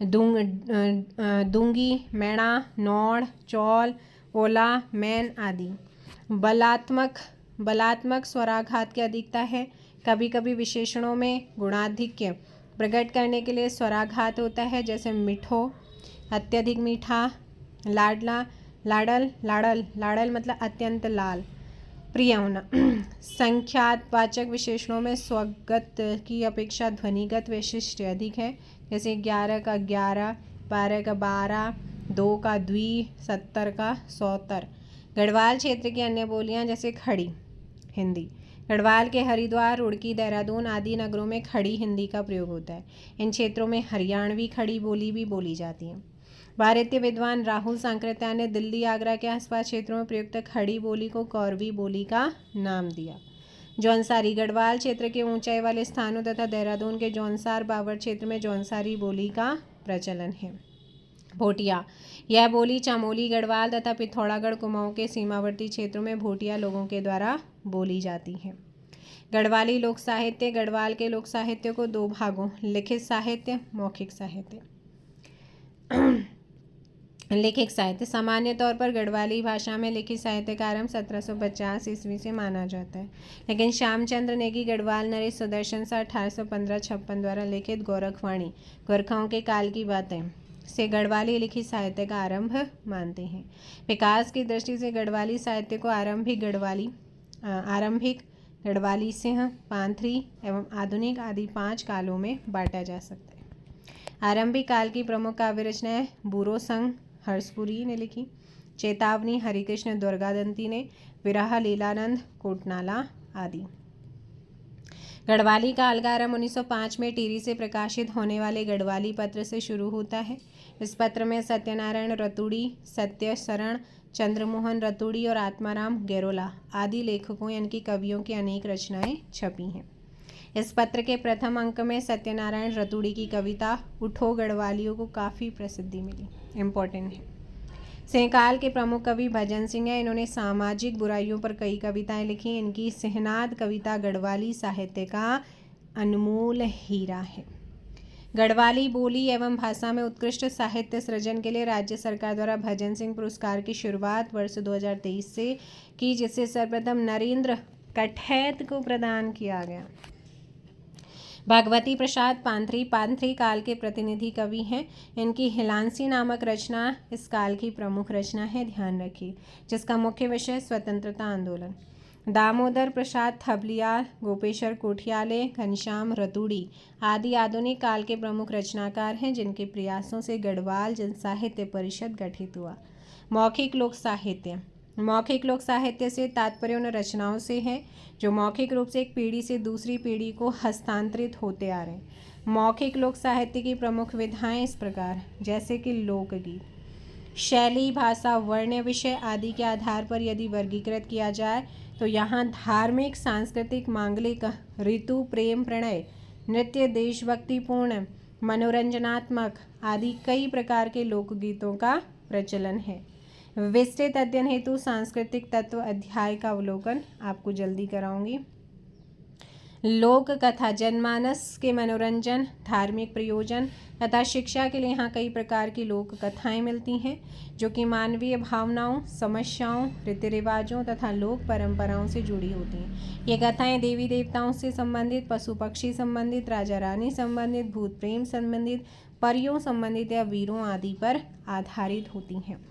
दूंगी, मैणा, नौड़, चौल, ओला, मैन आदि। बलात्मक स्वराघात की अधिकता है। कभी कभी विशेषणों में गुणाधिक्य प्रकट करने के लिए स्वराघात होता है, जैसे मिठो, अत्यधिक मीठा, लाडला, लाडल, लाडल मतलब अत्यंत लाल, प्रिय होना। संख्यावाचक विशेषणों में स्वगत की अपेक्षा ध्वनिगत वैशिष्ट्य अधिक है, जैसे 11 का 11, 12 का 12, 2 का द्वि, 70 का 70। गढ़वाल क्षेत्र की अन्य बोलियां जैसे खड़ी हिंदी। गढ़वाल के हरिद्वार, रुड़की, देहरादून आदि नगरों में खड़ी हिंदी का प्रयोग होता है। इन क्षेत्रों में हरियाणवी खड़ी बोली भी बोली जाती है। भारतीय विद्वान राहुल सांकृत्या ने दिल्ली, आगरा के आसपास क्षेत्रों में प्रयुक्त खड़ी बोली को कौरवी बोली का नाम दिया। जौनसारी। गढ़वाल क्षेत्र के ऊंचाई वाले स्थानों तथा देहरादून के जौनसार बावर क्षेत्र में जौनसारी बोली का प्रचलन है। भोटिया। यह बोली चामोली, गढ़वाल तथा पिथौरागढ़, कुमाऊं के सीमावर्ती क्षेत्रों में भोटिया लोगों के द्वारा बोली जाती है। गढ़वाली लोक साहित्य। गढ़वाल के लोक साहित्य को 2 भागों, लिखित साहित्य, मौखिक साहित्य। लिखित साहित्य। सामान्य तौर पर गढ़वाली भाषा में लिखित साहित्य का आरंभ 1750 ईस्वी से माना जाता है, लेकिन श्यामचंद्र नेगी गढ़वाल नरेश सुदर्शन सा 1815-56 द्वारा लिखित गोरखवाणी, गोरखाओं के काल की बातें से गढ़वाली लिखित साहित्य का आरंभ मानते हैं। विकास की दृष्टि से गढ़वाली साहित्य को आरंभिक गढ़वाली सिंह, पांथरी एवं आधुनिक आदि 5 कालों में बांटा जा सकता है। आरंभिक काल की प्रमुख काव्य रचनाएं बूरो संघ हर्षपुरी ने लिखी, चेतावनी हरिकृष्ण दुर्गादंती ने, विरह लीलानंद कोटनाला आदि। गढ़वाली का अलगारम 1905 में टिहरी से प्रकाशित होने वाले गढ़वाली पत्र से शुरू होता है। इस पत्र में सत्यनारायण रतूड़ी, सत्य शरण, चंद्रमोहन रतूड़ी और आत्माराम गेरोला आदि लेखकों यानी कि कवियों की अनेक रचनाएं छपी हैं। इस पत्र के प्रथम अंक में सत्यनारायण रतूड़ी की कविता उठो गढ़वालियों को काफ़ी प्रसिद्धि मिली, इम्पोर्टेंट है। सिंहकाल के प्रमुख कवि भजन सिंह हैं। इन्होंने सामाजिक बुराइयों पर कई कविताएं लिखी। इनकी सिहनाद कविता गढ़वाली साहित्य का अनमोल हीरा है। गढ़वाली बोली एवं भाषा में उत्कृष्ट साहित्य सृजन के लिए राज्य सरकार द्वारा भजन सिंह पुरस्कार की शुरुआत वर्ष 2023 से की, जिसे सर्वप्रथम नरेंद्र कठैत को प्रदान किया गया। भगवती प्रसाद पांथरी काल के प्रतिनिधि कवि हैं। इनकी हिलांसी नामक रचना इस काल की प्रमुख रचना है, ध्यान रखिए, जिसका मुख्य विषय स्वतंत्रता आंदोलन। दामोदर प्रसाद थबलियाल, गोपेश्वर कोठियाले, घनश्याम रतूड़ी आदि आधुनिक काल के प्रमुख रचनाकार हैं, जिनके प्रयासों से गढ़वाल जन साहित्य परिषद गठित हुआ। मौखिक लोक साहित्य। मौखिक लोक साहित्य से तात्पर्य उन रचनाओं से है जो मौखिक रूप से एक पीढ़ी से दूसरी पीढ़ी को हस्तांतरित होते आ रहे हैं। मौखिक लोक साहित्य की प्रमुख विधाएं इस प्रकार, जैसे कि लोकगीत। शैली, भाषा, वर्ण, विषय आदि के आधार पर यदि वर्गीकृत किया जाए तो यहाँ धार्मिक, सांस्कृतिक, मांगलिक, ऋतु, प्रेम, प्रणय, नृत्य, देशभक्तिपूर्ण, मनोरंजनात्मक आदि कई प्रकार के लोकगीतों का प्रचलन है। विस्तृत अध्ययन हेतु सांस्कृतिक तत्व अध्याय का अवलोकन आपको जल्दी कराऊंगी। लोक कथा जनमानस के मनोरंजन, धार्मिक प्रयोजन तथा शिक्षा के लिए यहाँ कई प्रकार की लोक कथाएँ मिलती हैं जो कि मानवीय भावनाओं, समस्याओं, रीति रिवाजों तथा लोक परंपराओं से जुड़ी होती हैं। ये कथाएँ देवी देवताओं से संबंधित, पशु पक्षी संबंधित, राजा रानी संबंधित, भूत प्रेम संबंधित, परियों संबंधित या वीरों आदि पर आधारित होती हैं।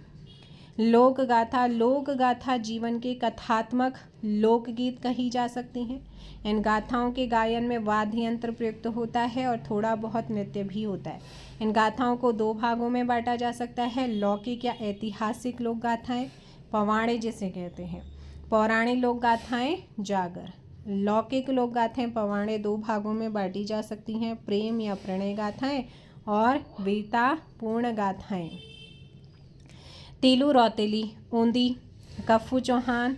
लोक गाथा, लोक गाथा जीवन के कथात्मक लोकगीत कही जा सकती हैं। इन गाथाओं के गायन में वाद्य यंत्र प्रयुक्त होता है और थोड़ा बहुत नृत्य भी होता है। इन गाथाओं को दो भागों में बांटा जा सकता है, लौकिक या ऐतिहासिक लोक गाथाएँ, पवाड़े जिसे कहते हैं, पौराणिक लोक गाथाएँ, जागर। लौकिक लोक गाथाएँ पवाड़े दो भागों में बांटी जा सकती हैं, प्रेम या प्रणय गाथाएँ और वीरतापूर्ण गाथाएँ। तीलू रौतेली, ऊंदी, कफ्फू चौहान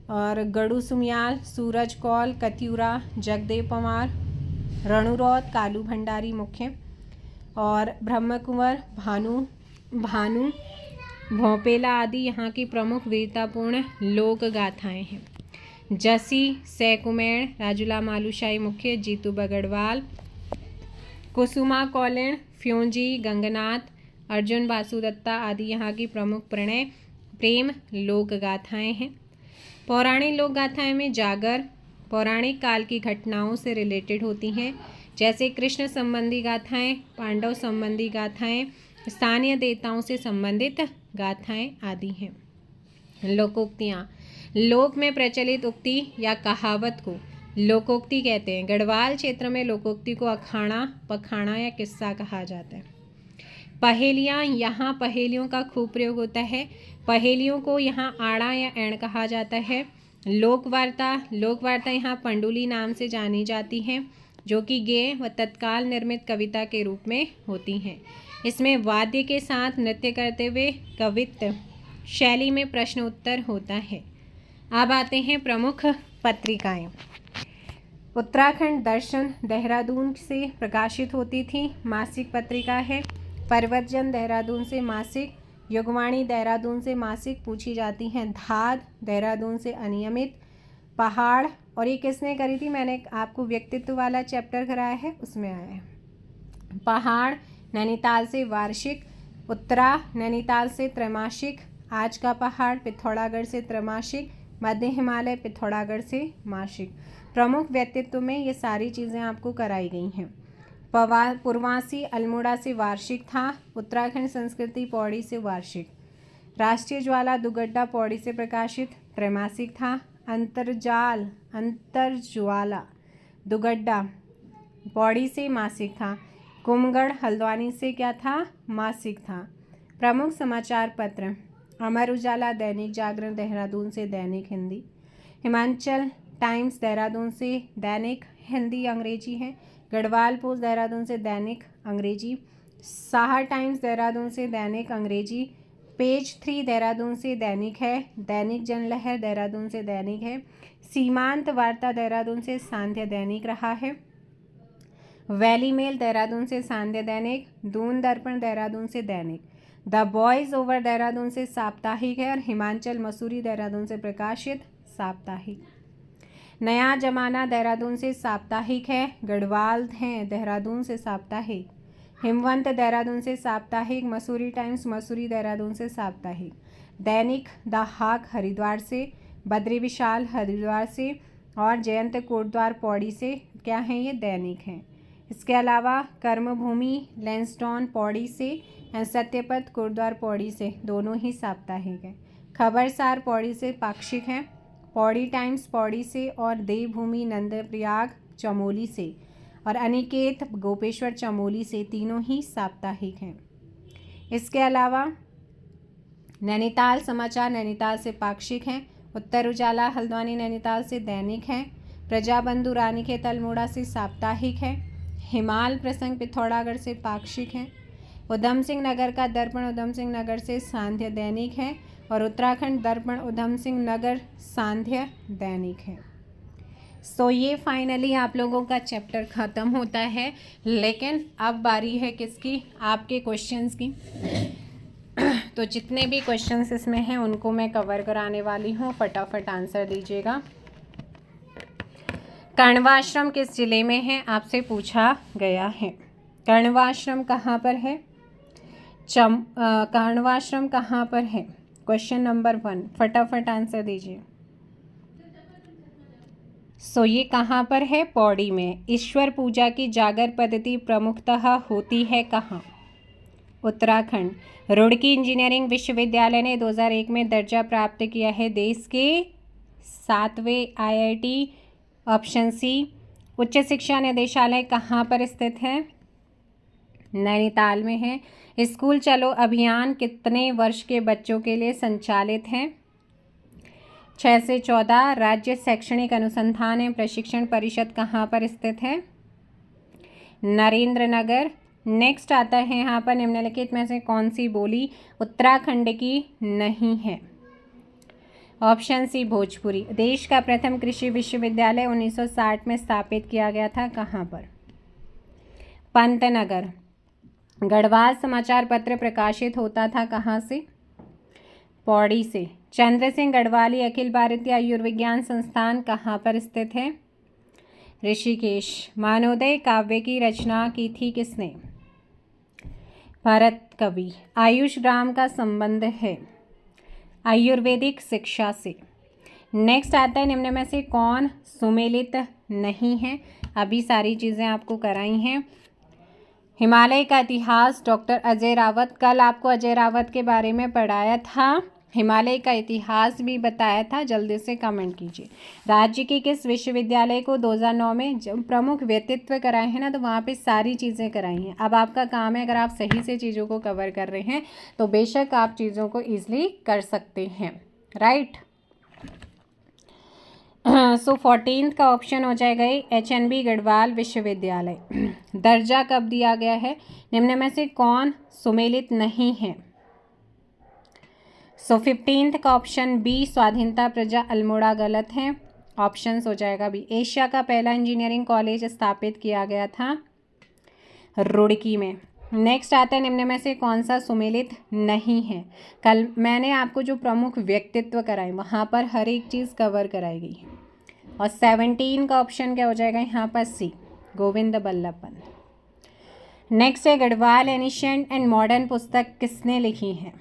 और गड़ू सुमियाल, सूरज कौल, कत्यूरा, जगदेव पवार, रणुरौत, कालू भंडारी मुख्य और ब्रह्म कुंवर, भानु भोपेला आदि यहाँ की प्रमुख वीरतापूर्ण लोक गाथाएँ हैं। जसी, सैकुमेण, राजूला मालूशाही मुख्य, जीतू बगड़वाल, कुसुमा कौलिण, फ्योंजी, गंगनाथ, अर्जुन वासुदत्ता आदि यहाँ की प्रमुख प्रणय प्रेम लोक गाथाएँ हैं। पौराणिक लोक गाथाएँ में जागर पौराणिक काल की घटनाओं से रिलेटेड होती हैं, जैसे कृष्ण संबंधी गाथाएँ, पांडव संबंधी गाथाएँ, स्थानीय देवताओं से संबंधित गाथाएँ आदि हैं। लोकोक्तियाँ, लोक में प्रचलित उक्ति या कहावत को लोकोक्ति कहते हैं। गढ़वाल क्षेत्र में लोकोक्ति को अखाड़ा, पखाड़ा या किस्सा कहा जाता है। पहेलियाँ, यहाँ पहेलियों का खूब प्रयोग होता है। पहेलियों को यहाँ आड़ा या एण कहा जाता है। लोकवार्ता, लोकवार्ता यहाँ पंडुली नाम से जानी जाती हैं, जो कि गेय व तत्काल निर्मित कविता के रूप में होती हैं। इसमें वाद्य के साथ नृत्य करते हुए कवित्व शैली में प्रश्न उत्तर होता है। अब आते हैं प्रमुख पत्रिकाएं। उत्तराखंड दर्शन देहरादून से प्रकाशित होती थी, मासिक पत्रिका है। पर्वतजन देहरादून से मासिक, युगवाणी देहरादून से मासिक पूछी जाती हैं। धाद देहरादून से अनियमित। पहाड़, और ये किसने करी थी, मैंने आपको व्यक्तित्व वाला चैप्टर कराया है, उसमें आया है। पहाड़ नैनीताल से वार्षिक। उत्तरा नैनीताल से त्रैमासिक। आज का पहाड़ पिथौरागढ़ से त्रैमासिक। मध्य हिमालय पिथौरागढ़ से मासिक। प्रमुख व्यक्तित्व में ये सारी चीज़ें आपको कराई गई हैं। पूर्वासी अल्मोड़ा से वार्षिक था। उत्तराखंड संस्कृति पौड़ी से वार्षिक। राष्ट्रीय ज्वाला दुगड्डा पौड़ी से प्रकाशित त्रैमासिक था। अंतरज्वाला दुगड्डा पौड़ी से मासिक था। कुमगढ़ हल्द्वानी से क्या था, मासिक था। प्रमुख समाचार पत्र, अमर उजाला दैनिक जागरण देहरादून से दैनिक हिंदी। हिमाचल टाइम्स देहरादून से दैनिक हिंदी अंग्रेजी है। गढ़वाल पोस्ट देहरादून से दैनिक अंग्रेजी। साहा टाइम्स देहरादून से दैनिक अंग्रेजी। पेज 3 देहरादून से दैनिक है। दैनिक जनलहर देहरादून से दैनिक है। सीमांत वार्ता देहरादून से सांध्य दैनिक रहा है। वैली मेल देहरादून से सांध्य दैनिक। दून दर्पण देहरादून से दैनिक। द बॉयज़ ओवर देहरादून से साप्ताहिक है और हिमाचल मसूरी देहरादून से प्रकाशित साप्ताहिक। नया जमाना देहरादून से साप्ताहिक है। गढ़वाल हैं देहरादून से साप्ताहिक। हिमवंत देहरादून से साप्ताहिक। मसूरी टाइम्स मसूरी देहरादून से साप्ताहिक। दैनिक द हाक हरिद्वार से। बद्री विशाल हरिद्वार से और जयंत कोटद्वार पौड़ी से क्या हैं, ये दैनिक हैं। इसके अलावा कर्मभूमि लैंसडॉन पौड़ी से और सत्यपथ कोटद्वार पौड़ी से, दोनों ही साप्ताहिक हैं। खबरसार पौड़ी से पाक्षिक हैं। पौड़ी टाइम्स पौड़ी से और देवभूमि नंदप्रयाग चमोली से और अनिकेत गोपेश्वर चमोली से, तीनों ही साप्ताहिक हैं। इसके अलावा नैनीताल समाचार नैनीताल से पाक्षिक हैं। उत्तर उजाला हल्द्वानी नैनीताल से दैनिक हैं। प्रजाबंधु रानीखेत अल्मोड़ा से साप्ताहिक है। हिमाल प्रसंग पिथौरागढ़ से पाक्षिक हैं। उधम सिंह नगर का दर्पण उधम सिंह नगर से सांध्य दैनिक है और उत्तराखंड दर्पण उधम सिंह नगर सांध्य दैनिक है। सो ये फाइनली आप लोगों का चैप्टर ख़त्म होता है, लेकिन अब बारी है किसकी, आपके क्वेश्चंस की। तो जितने भी क्वेश्चंस इसमें हैं उनको मैं कवर कराने वाली हूँ, फटाफट आंसर दीजिएगा। कर्णवाश्रम किस जिले में है, आपसे पूछा गया है। कर्णवाश्रम कहाँ पर है? कर्णवाश्रम कहाँ पर है? क्वेश्चन नंबर 1, फटाफट आंसर दीजिए। ये कहाँ पर है? पौड़ी में। ईश्वर पूजा की जागर पद्धति प्रमुखतः होती है कहाँ? उत्तराखंड। रुड़की इंजीनियरिंग विश्वविद्यालय ने 2001 में दर्जा प्राप्त किया है देश के 7वें IIT। Option C. उच्च शिक्षा निदेशालय कहाँ पर स्थित है? नैनीताल में है। स्कूल चलो अभियान कितने वर्ष के बच्चों के लिए संचालित है? 6 से 14। राज्य शैक्षणिक अनुसंधान एवं प्रशिक्षण परिषद कहाँ पर स्थित है? नरेंद्र नगर। नेक्स्ट आता है यहाँ पर निम्नलिखित में से कौन सी बोली उत्तराखंड की नहीं है? Option C Bhojpuri. देश का प्रथम कृषि विश्वविद्यालय 1960 में स्थापित किया गया था कहाँ पर? पंतनगर। गढ़वाल समाचार पत्र प्रकाशित होता था कहाँ से? पौड़ी से। चंद्र सिंह गढ़वाली अखिल भारतीय आयुर्विज्ञान संस्थान कहाँ पर स्थित है? ऋषिकेश। मानवोदय काव्य की रचना की थी किसने? भरत कवि। आयुष ग्राम का संबंध है आयुर्वेदिक शिक्षा से। नेक्स्ट आता है निम्न में से कौन सुमेलित नहीं है? अभी सारी चीज़ें आपको कराई हैं। हिमालय का इतिहास डॉक्टर अजय रावत। कल आपको अजय रावत के बारे में पढ़ाया था, हिमालय का इतिहास भी बताया था। जल्दी से कमेंट कीजिए। राज्य के किस विश्वविद्यालय को 2009 में जब प्रमुख व्यक्तित्व कराए हैं ना, तो वहाँ पे सारी चीज़ें कराई हैं। अब आपका काम है, अगर आप सही से चीज़ों को कवर कर रहे हैं तो बेशक आप चीज़ों को ईजिली कर सकते हैं, राइट। 14th का ऑप्शन हो जाएगा HNB गढ़वाल विश्वविद्यालय। दर्जा कब दिया गया है? निम्न में से कौन सुमेलित नहीं है? 15th का ऑप्शन बी स्वाधीनता प्रजा अल्मोड़ा गलत है। ऑप्शंस हो जाएगा बी। एशिया का पहला इंजीनियरिंग कॉलेज स्थापित किया गया था रुड़की में। नेक्स्ट आता है निम्न में से कौन सा सुमेलित नहीं है? कल मैंने आपको जो प्रमुख व्यक्तित्व कराए वहाँ पर हर एक चीज़ कवर कराई गई। और 17 का ऑप्शन क्या हो जाएगा यहाँ पर? सी गोविंद बल्लभ पंत। नेक्स्ट है गढ़वाल एनिशिएंट एंड मॉडर्न पुस्तक किसने लिखी है?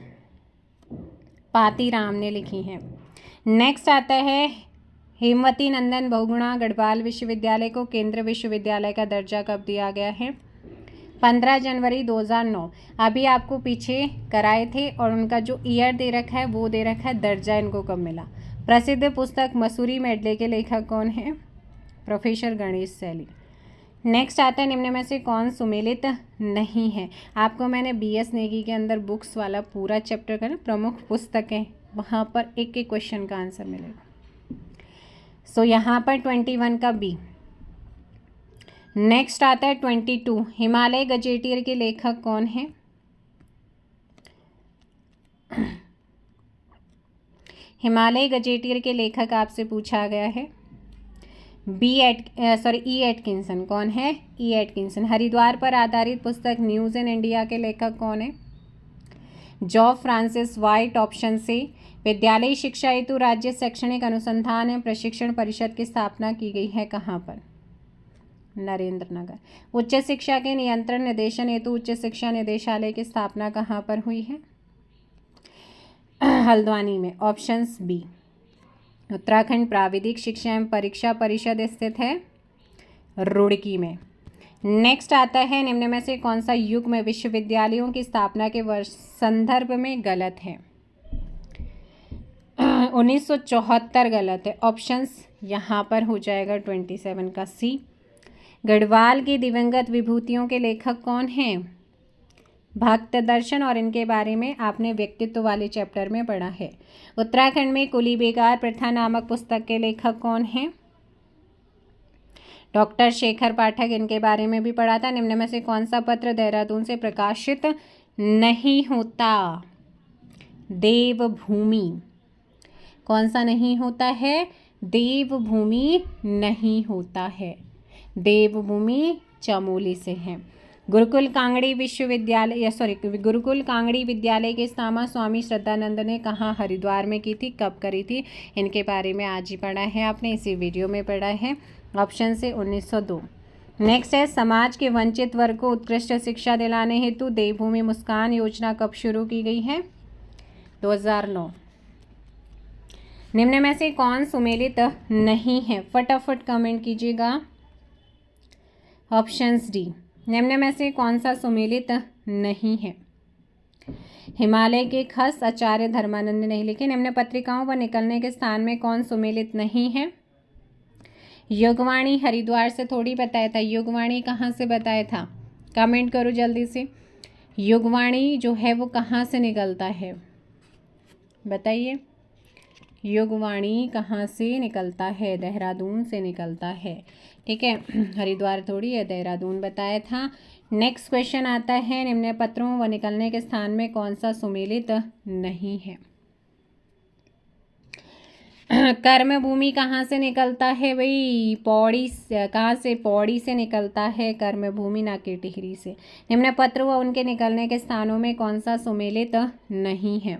पातीराम ने लिखी है। नेक्स्ट आता है हेमवती नंदन बहुगुणा गढ़वाल विश्वविद्यालय को केंद्रीय विश्वविद्यालय का दर्जा कब दिया गया है? 15 जनवरी 2009। अभी आपको पीछे कराए थे और उनका जो ईयर दे रखा है वो दे रखा है, दर्जा इनको कब मिला। प्रसिद्ध पुस्तक मसूरी मेडले के लेखक कौन है? प्रोफेसर गणेश सैली। नेक्स्ट आता है निम्न में से कौन सुमेलित नहीं है? आपको मैंने BS नेगी के अंदर बुक्स वाला पूरा चैप्टर का ना प्रमुख पुस्तकें, वहाँ पर एक एक क्वेश्चन का आंसर मिलेगा। यहाँ पर 21 का बी। नेक्स्ट आता है 22 हिमालय गजेटियर के लेखक कौन है? हिमालय गजेटियर के लेखक आपसे पूछा गया है E. एटकिंसन। कौन है? E. एटकिंसन। हरिद्वार पर आधारित पुस्तक न्यूज़ इन इंडिया के लेखक कौन है? Job Francis white. ऑप्शन से। विद्यालयी शिक्षा हेतु राज्य शैक्षणिक अनुसंधान एवं प्रशिक्षण परिषद की स्थापना की गई है कहाँ पर? नरेंद्र नगर। उच्च शिक्षा के नियंत्रण निदेशन हेतु उच्च शिक्षा निदेशालय की स्थापना कहाँ पर हुई है? हल्द्वानी में। Options B. उत्तराखंड प्राविधिक शिक्षा एवं परीक्षा परिषद स्थित है रुड़की में। नेक्स्ट आता है निम्न में से कौन सा युग में विश्वविद्यालयों की स्थापना के वर्ष संदर्भ में गलत है? 1974 गलत है। ऑप्शंस यहाँ पर हो जाएगा 27 का सी। गढ़वाल की दिवंगत विभूतियों के लेखक कौन हैं? भक्त दर्शन, और इनके बारे में आपने व्यक्तित्व वाले चैप्टर में पढ़ा है। उत्तराखंड में कुली बेगार प्रथा नामक पुस्तक के लेखक कौन हैं? डॉक्टर शेखर पाठक। इनके बारे में भी पढ़ा था। निम्न में से कौन सा पत्र देहरादून से प्रकाशित नहीं होता? देवभूमि। कौन सा नहीं होता है? देवभूमि नहीं होता है। देवभूमि चमोली से है। गुरुकुल कांगड़ी विद्यालय की स्थापना स्वामी श्रद्धानंद ने कहाँ हरिद्वार में की थी, कब करी थी? इनके बारे में आज ही पढ़ा है आपने, इसी वीडियो में पढ़ा है। ऑप्शन से 1902। नेक्स्ट है समाज के वंचित वर्ग को उत्कृष्ट शिक्षा दिलाने हेतु देवभूमि मुस्कान योजना कब शुरू की गई है? 2009। निम्न में से कौन सुमेलित नहीं है? फटाफट कमेंट कीजिएगा। Options D. निम्न में से कौन सा सुमेलित नहीं है? हिमालय के खस आचार्य धर्मानंद ने लिखे। निम्न पत्रिकाओं पर निकलने के स्थान में कौन सुमेलित नहीं है? युगवाणी हरिद्वार से थोड़ी बताया था, युगवाणी कहाँ से बताया था? कमेंट करो जल्दी से। युगवाणी जो है वो कहाँ से निकलता है बताइए। युगवाणी कहाँ से निकलता है? देहरादून से निकलता है। ठीक है, हरिद्वार थोड़ी है, देहरादून बताया था। नेक्स्ट क्वेश्चन आता है, निम्न पत्रों व निकलने के स्थान में कौन सा सुमेलित नहीं है? कर्म भूमि कहाँ से निकलता है भाई? पौड़ी कहाँ से? पौड़ी से निकलता है कर्म भूमि, ना कि टिहरी से। निम्न पत्र व उनके निकलने के स्थानों में कौन सा सुमेलित नहीं है?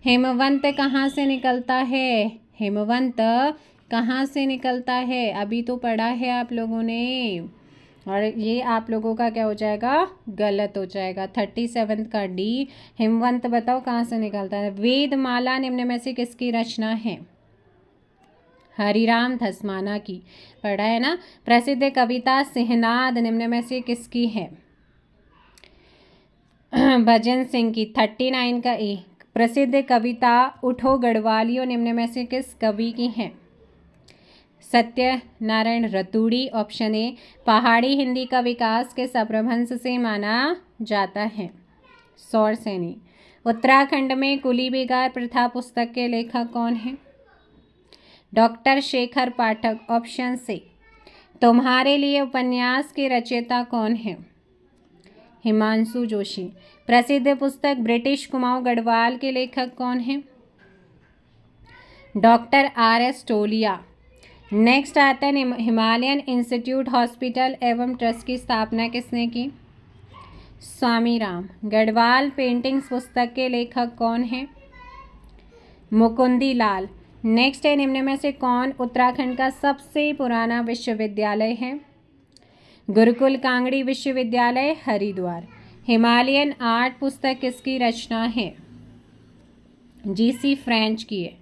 हेमवंत कहाँ से निकलता है? हेमवंत कहाँ से निकलता है? अभी तो पढ़ा है आप लोगों ने, और ये आप लोगों का क्या हो जाएगा? गलत हो जाएगा। 37 का डी। हेमवंत बताओ कहाँ से निकलता है? वेदमाला निम्न में से किसकी रचना है? हरिराम धस्माना की, पढ़ा है ना। प्रसिद्ध कविता सिंहनाद निम्न में से किसकी है? भजन सिंह की। 39 का ए। प्रसिद्ध कविता उठो गढ़वालियों निम्न में से किस कवि की है? सत्यनारायण रतूड़ी। Option A. पहाड़ी हिंदी का विकास किस अपभ्रंश से माना जाता है? सौर सैनी। उत्तराखंड में कुली बेगार प्रथा पुस्तक के लेखक कौन है? डॉक्टर शेखर पाठक। ऑप्शन से। तुम्हारे लिए उपन्यास के रचयिता कौन है? हिमांशु जोशी। प्रसिद्ध पुस्तक ब्रिटिश कुमाऊं गढ़वाल के लेखक कौन है? Doctor R.S. टोलिया। नेक्स्ट आता है, हिमालयन इंस्टीट्यूट हॉस्पिटल एवं ट्रस्ट की स्थापना किसने की? स्वामी राम। गढ़वाल पेंटिंग्स पुस्तक के लेखक कौन है? मुकुंदी लाल। नेक्स्ट है, निम्न में से कौन उत्तराखंड का सबसे पुराना विश्वविद्यालय है? गुरुकुल कांगड़ी विश्वविद्यालय हरिद्वार। हिमालयन आर्ट पुस्तक किसकी रचना है? G.C. फ्रेंच की है।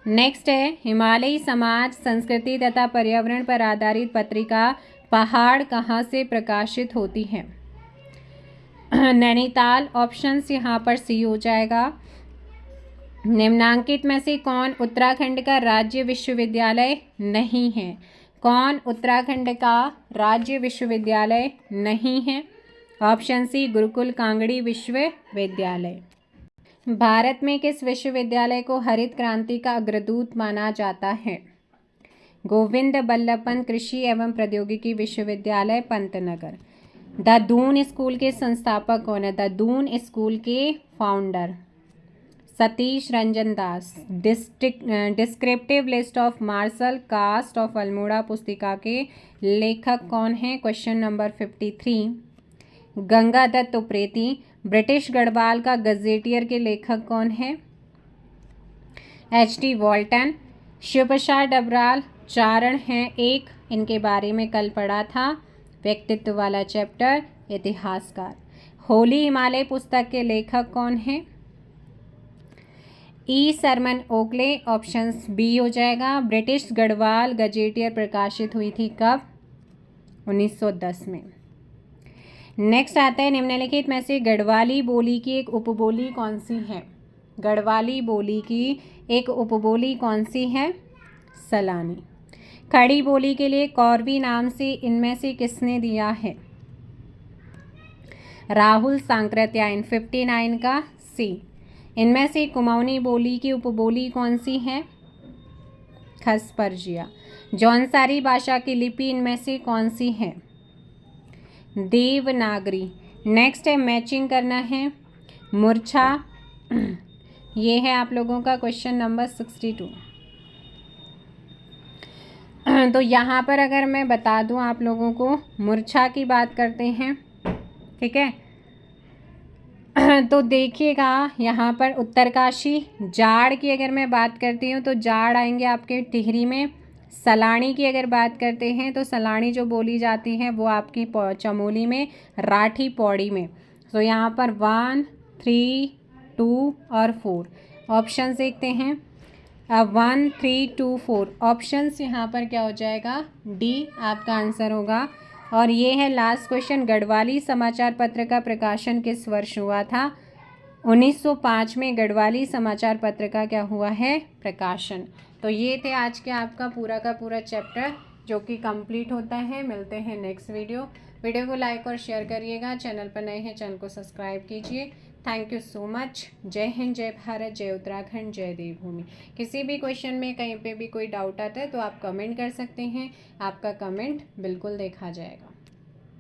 नेक्स्ट है, हिमालयी समाज संस्कृति तथा पर्यावरण पर आधारित पत्रिका पहाड़ कहाँ से प्रकाशित होती है? नैनीताल। ऑप्शंस यहाँ पर सी हो जाएगा। निम्नांकित में से कौन उत्तराखंड का राज्य विश्वविद्यालय नहीं है? कौन उत्तराखंड का राज्य विश्वविद्यालय नहीं है? ऑप्शन सी गुरुकुल कांगड़ी विश्वविद्यालय। भारत में किस विश्वविद्यालय को हरित क्रांति का अग्रदूत माना जाता है? गोविंद बल्लभ पंत कृषि एवं प्रौद्योगिकी विश्वविद्यालय पंतनगर। द दून स्कूल के संस्थापक कौन है? द दून स्कूल के founder Satish Ranjan Das. Descriptive list of martial caste of Almora पुस्तिका के लेखक कौन है? Question number 53। Gangadatt Upreti. British Garhwal का गजेटियर के लेखक कौन है? H.T. वॉल्टन। शिव प्रसाद डबराल चारण हैं एक, इनके बारे में कल पढ़ा था, व्यक्तित्व वाला चैप्टर, इतिहासकार। होली हिमालय पुस्तक के लेखक कौन है? ई सरमन ओकले। ऑप्शंस बी हो जाएगा। ब्रिटिश गढ़वाल गजेटियर प्रकाशित हुई थी कब? 1910 में। नेक्स्ट आता है, निम्नलिखित में से गढ़वाली बोली की एक उपबोली कौन सी है? गढ़वाली बोली की एक उपबोली कौन सी है? सलानी। खड़ी बोली के लिए कौरवी नाम से इनमें से किसने दिया है? राहुल सांकृत्यायन। 59 का सी। इनमें से कुमाऊनी बोली की उपबोली कौन सी है? खसपर्जिया। जौनसारी भाषा की लिपि इनमें से कौन सी है? देवनागरी। नेक्स्ट है, मैचिंग करना है। मूर्छा, ये है आप लोगों का क्वेश्चन नंबर 62। तो यहाँ पर अगर मैं बता दूँ आप लोगों को, मूर्छा की बात करते हैं, ठीक है। तो देखिएगा यहाँ पर उत्तरकाशी। जाड़ की अगर मैं बात करती हूँ तो जाड़ आएंगे आपके टिहरी में, सलाणी की अगर बात करते हैं तो सलाणी जो बोली जाती है वो आपकी चमोली में राठी पौड़ी में। तो यहाँ पर 1, 3, 2 और 4 ऑप्शंस देखते हैं। 1, 3, 2, 4 ऑप्शंस यहाँ पर क्या हो जाएगा, डी आपका आंसर होगा। और ये है लास्ट क्वेश्चन, गढ़वाली समाचार पत्र का प्रकाशन किस वर्ष हुआ था? 1905 में गढ़वाली समाचार पत्र का क्या हुआ है, प्रकाशन। तो ये थे आज के आपका पूरा का पूरा चैप्टर जो कि कंप्लीट होता है। मिलते हैं नेक्स्ट वीडियो को लाइक और शेयर करिएगा। चैनल पर नए हैं चैनल को सब्सक्राइब कीजिए। Thank you so much. जय हिंद, जय भारत, जय उत्तराखंड, जय देवभूमि। किसी भी क्वेश्चन में कहीं पे भी कोई डाउट आता है तो आप कमेंट कर सकते हैं। आपका कमेंट बिल्कुल देखा जाएगा।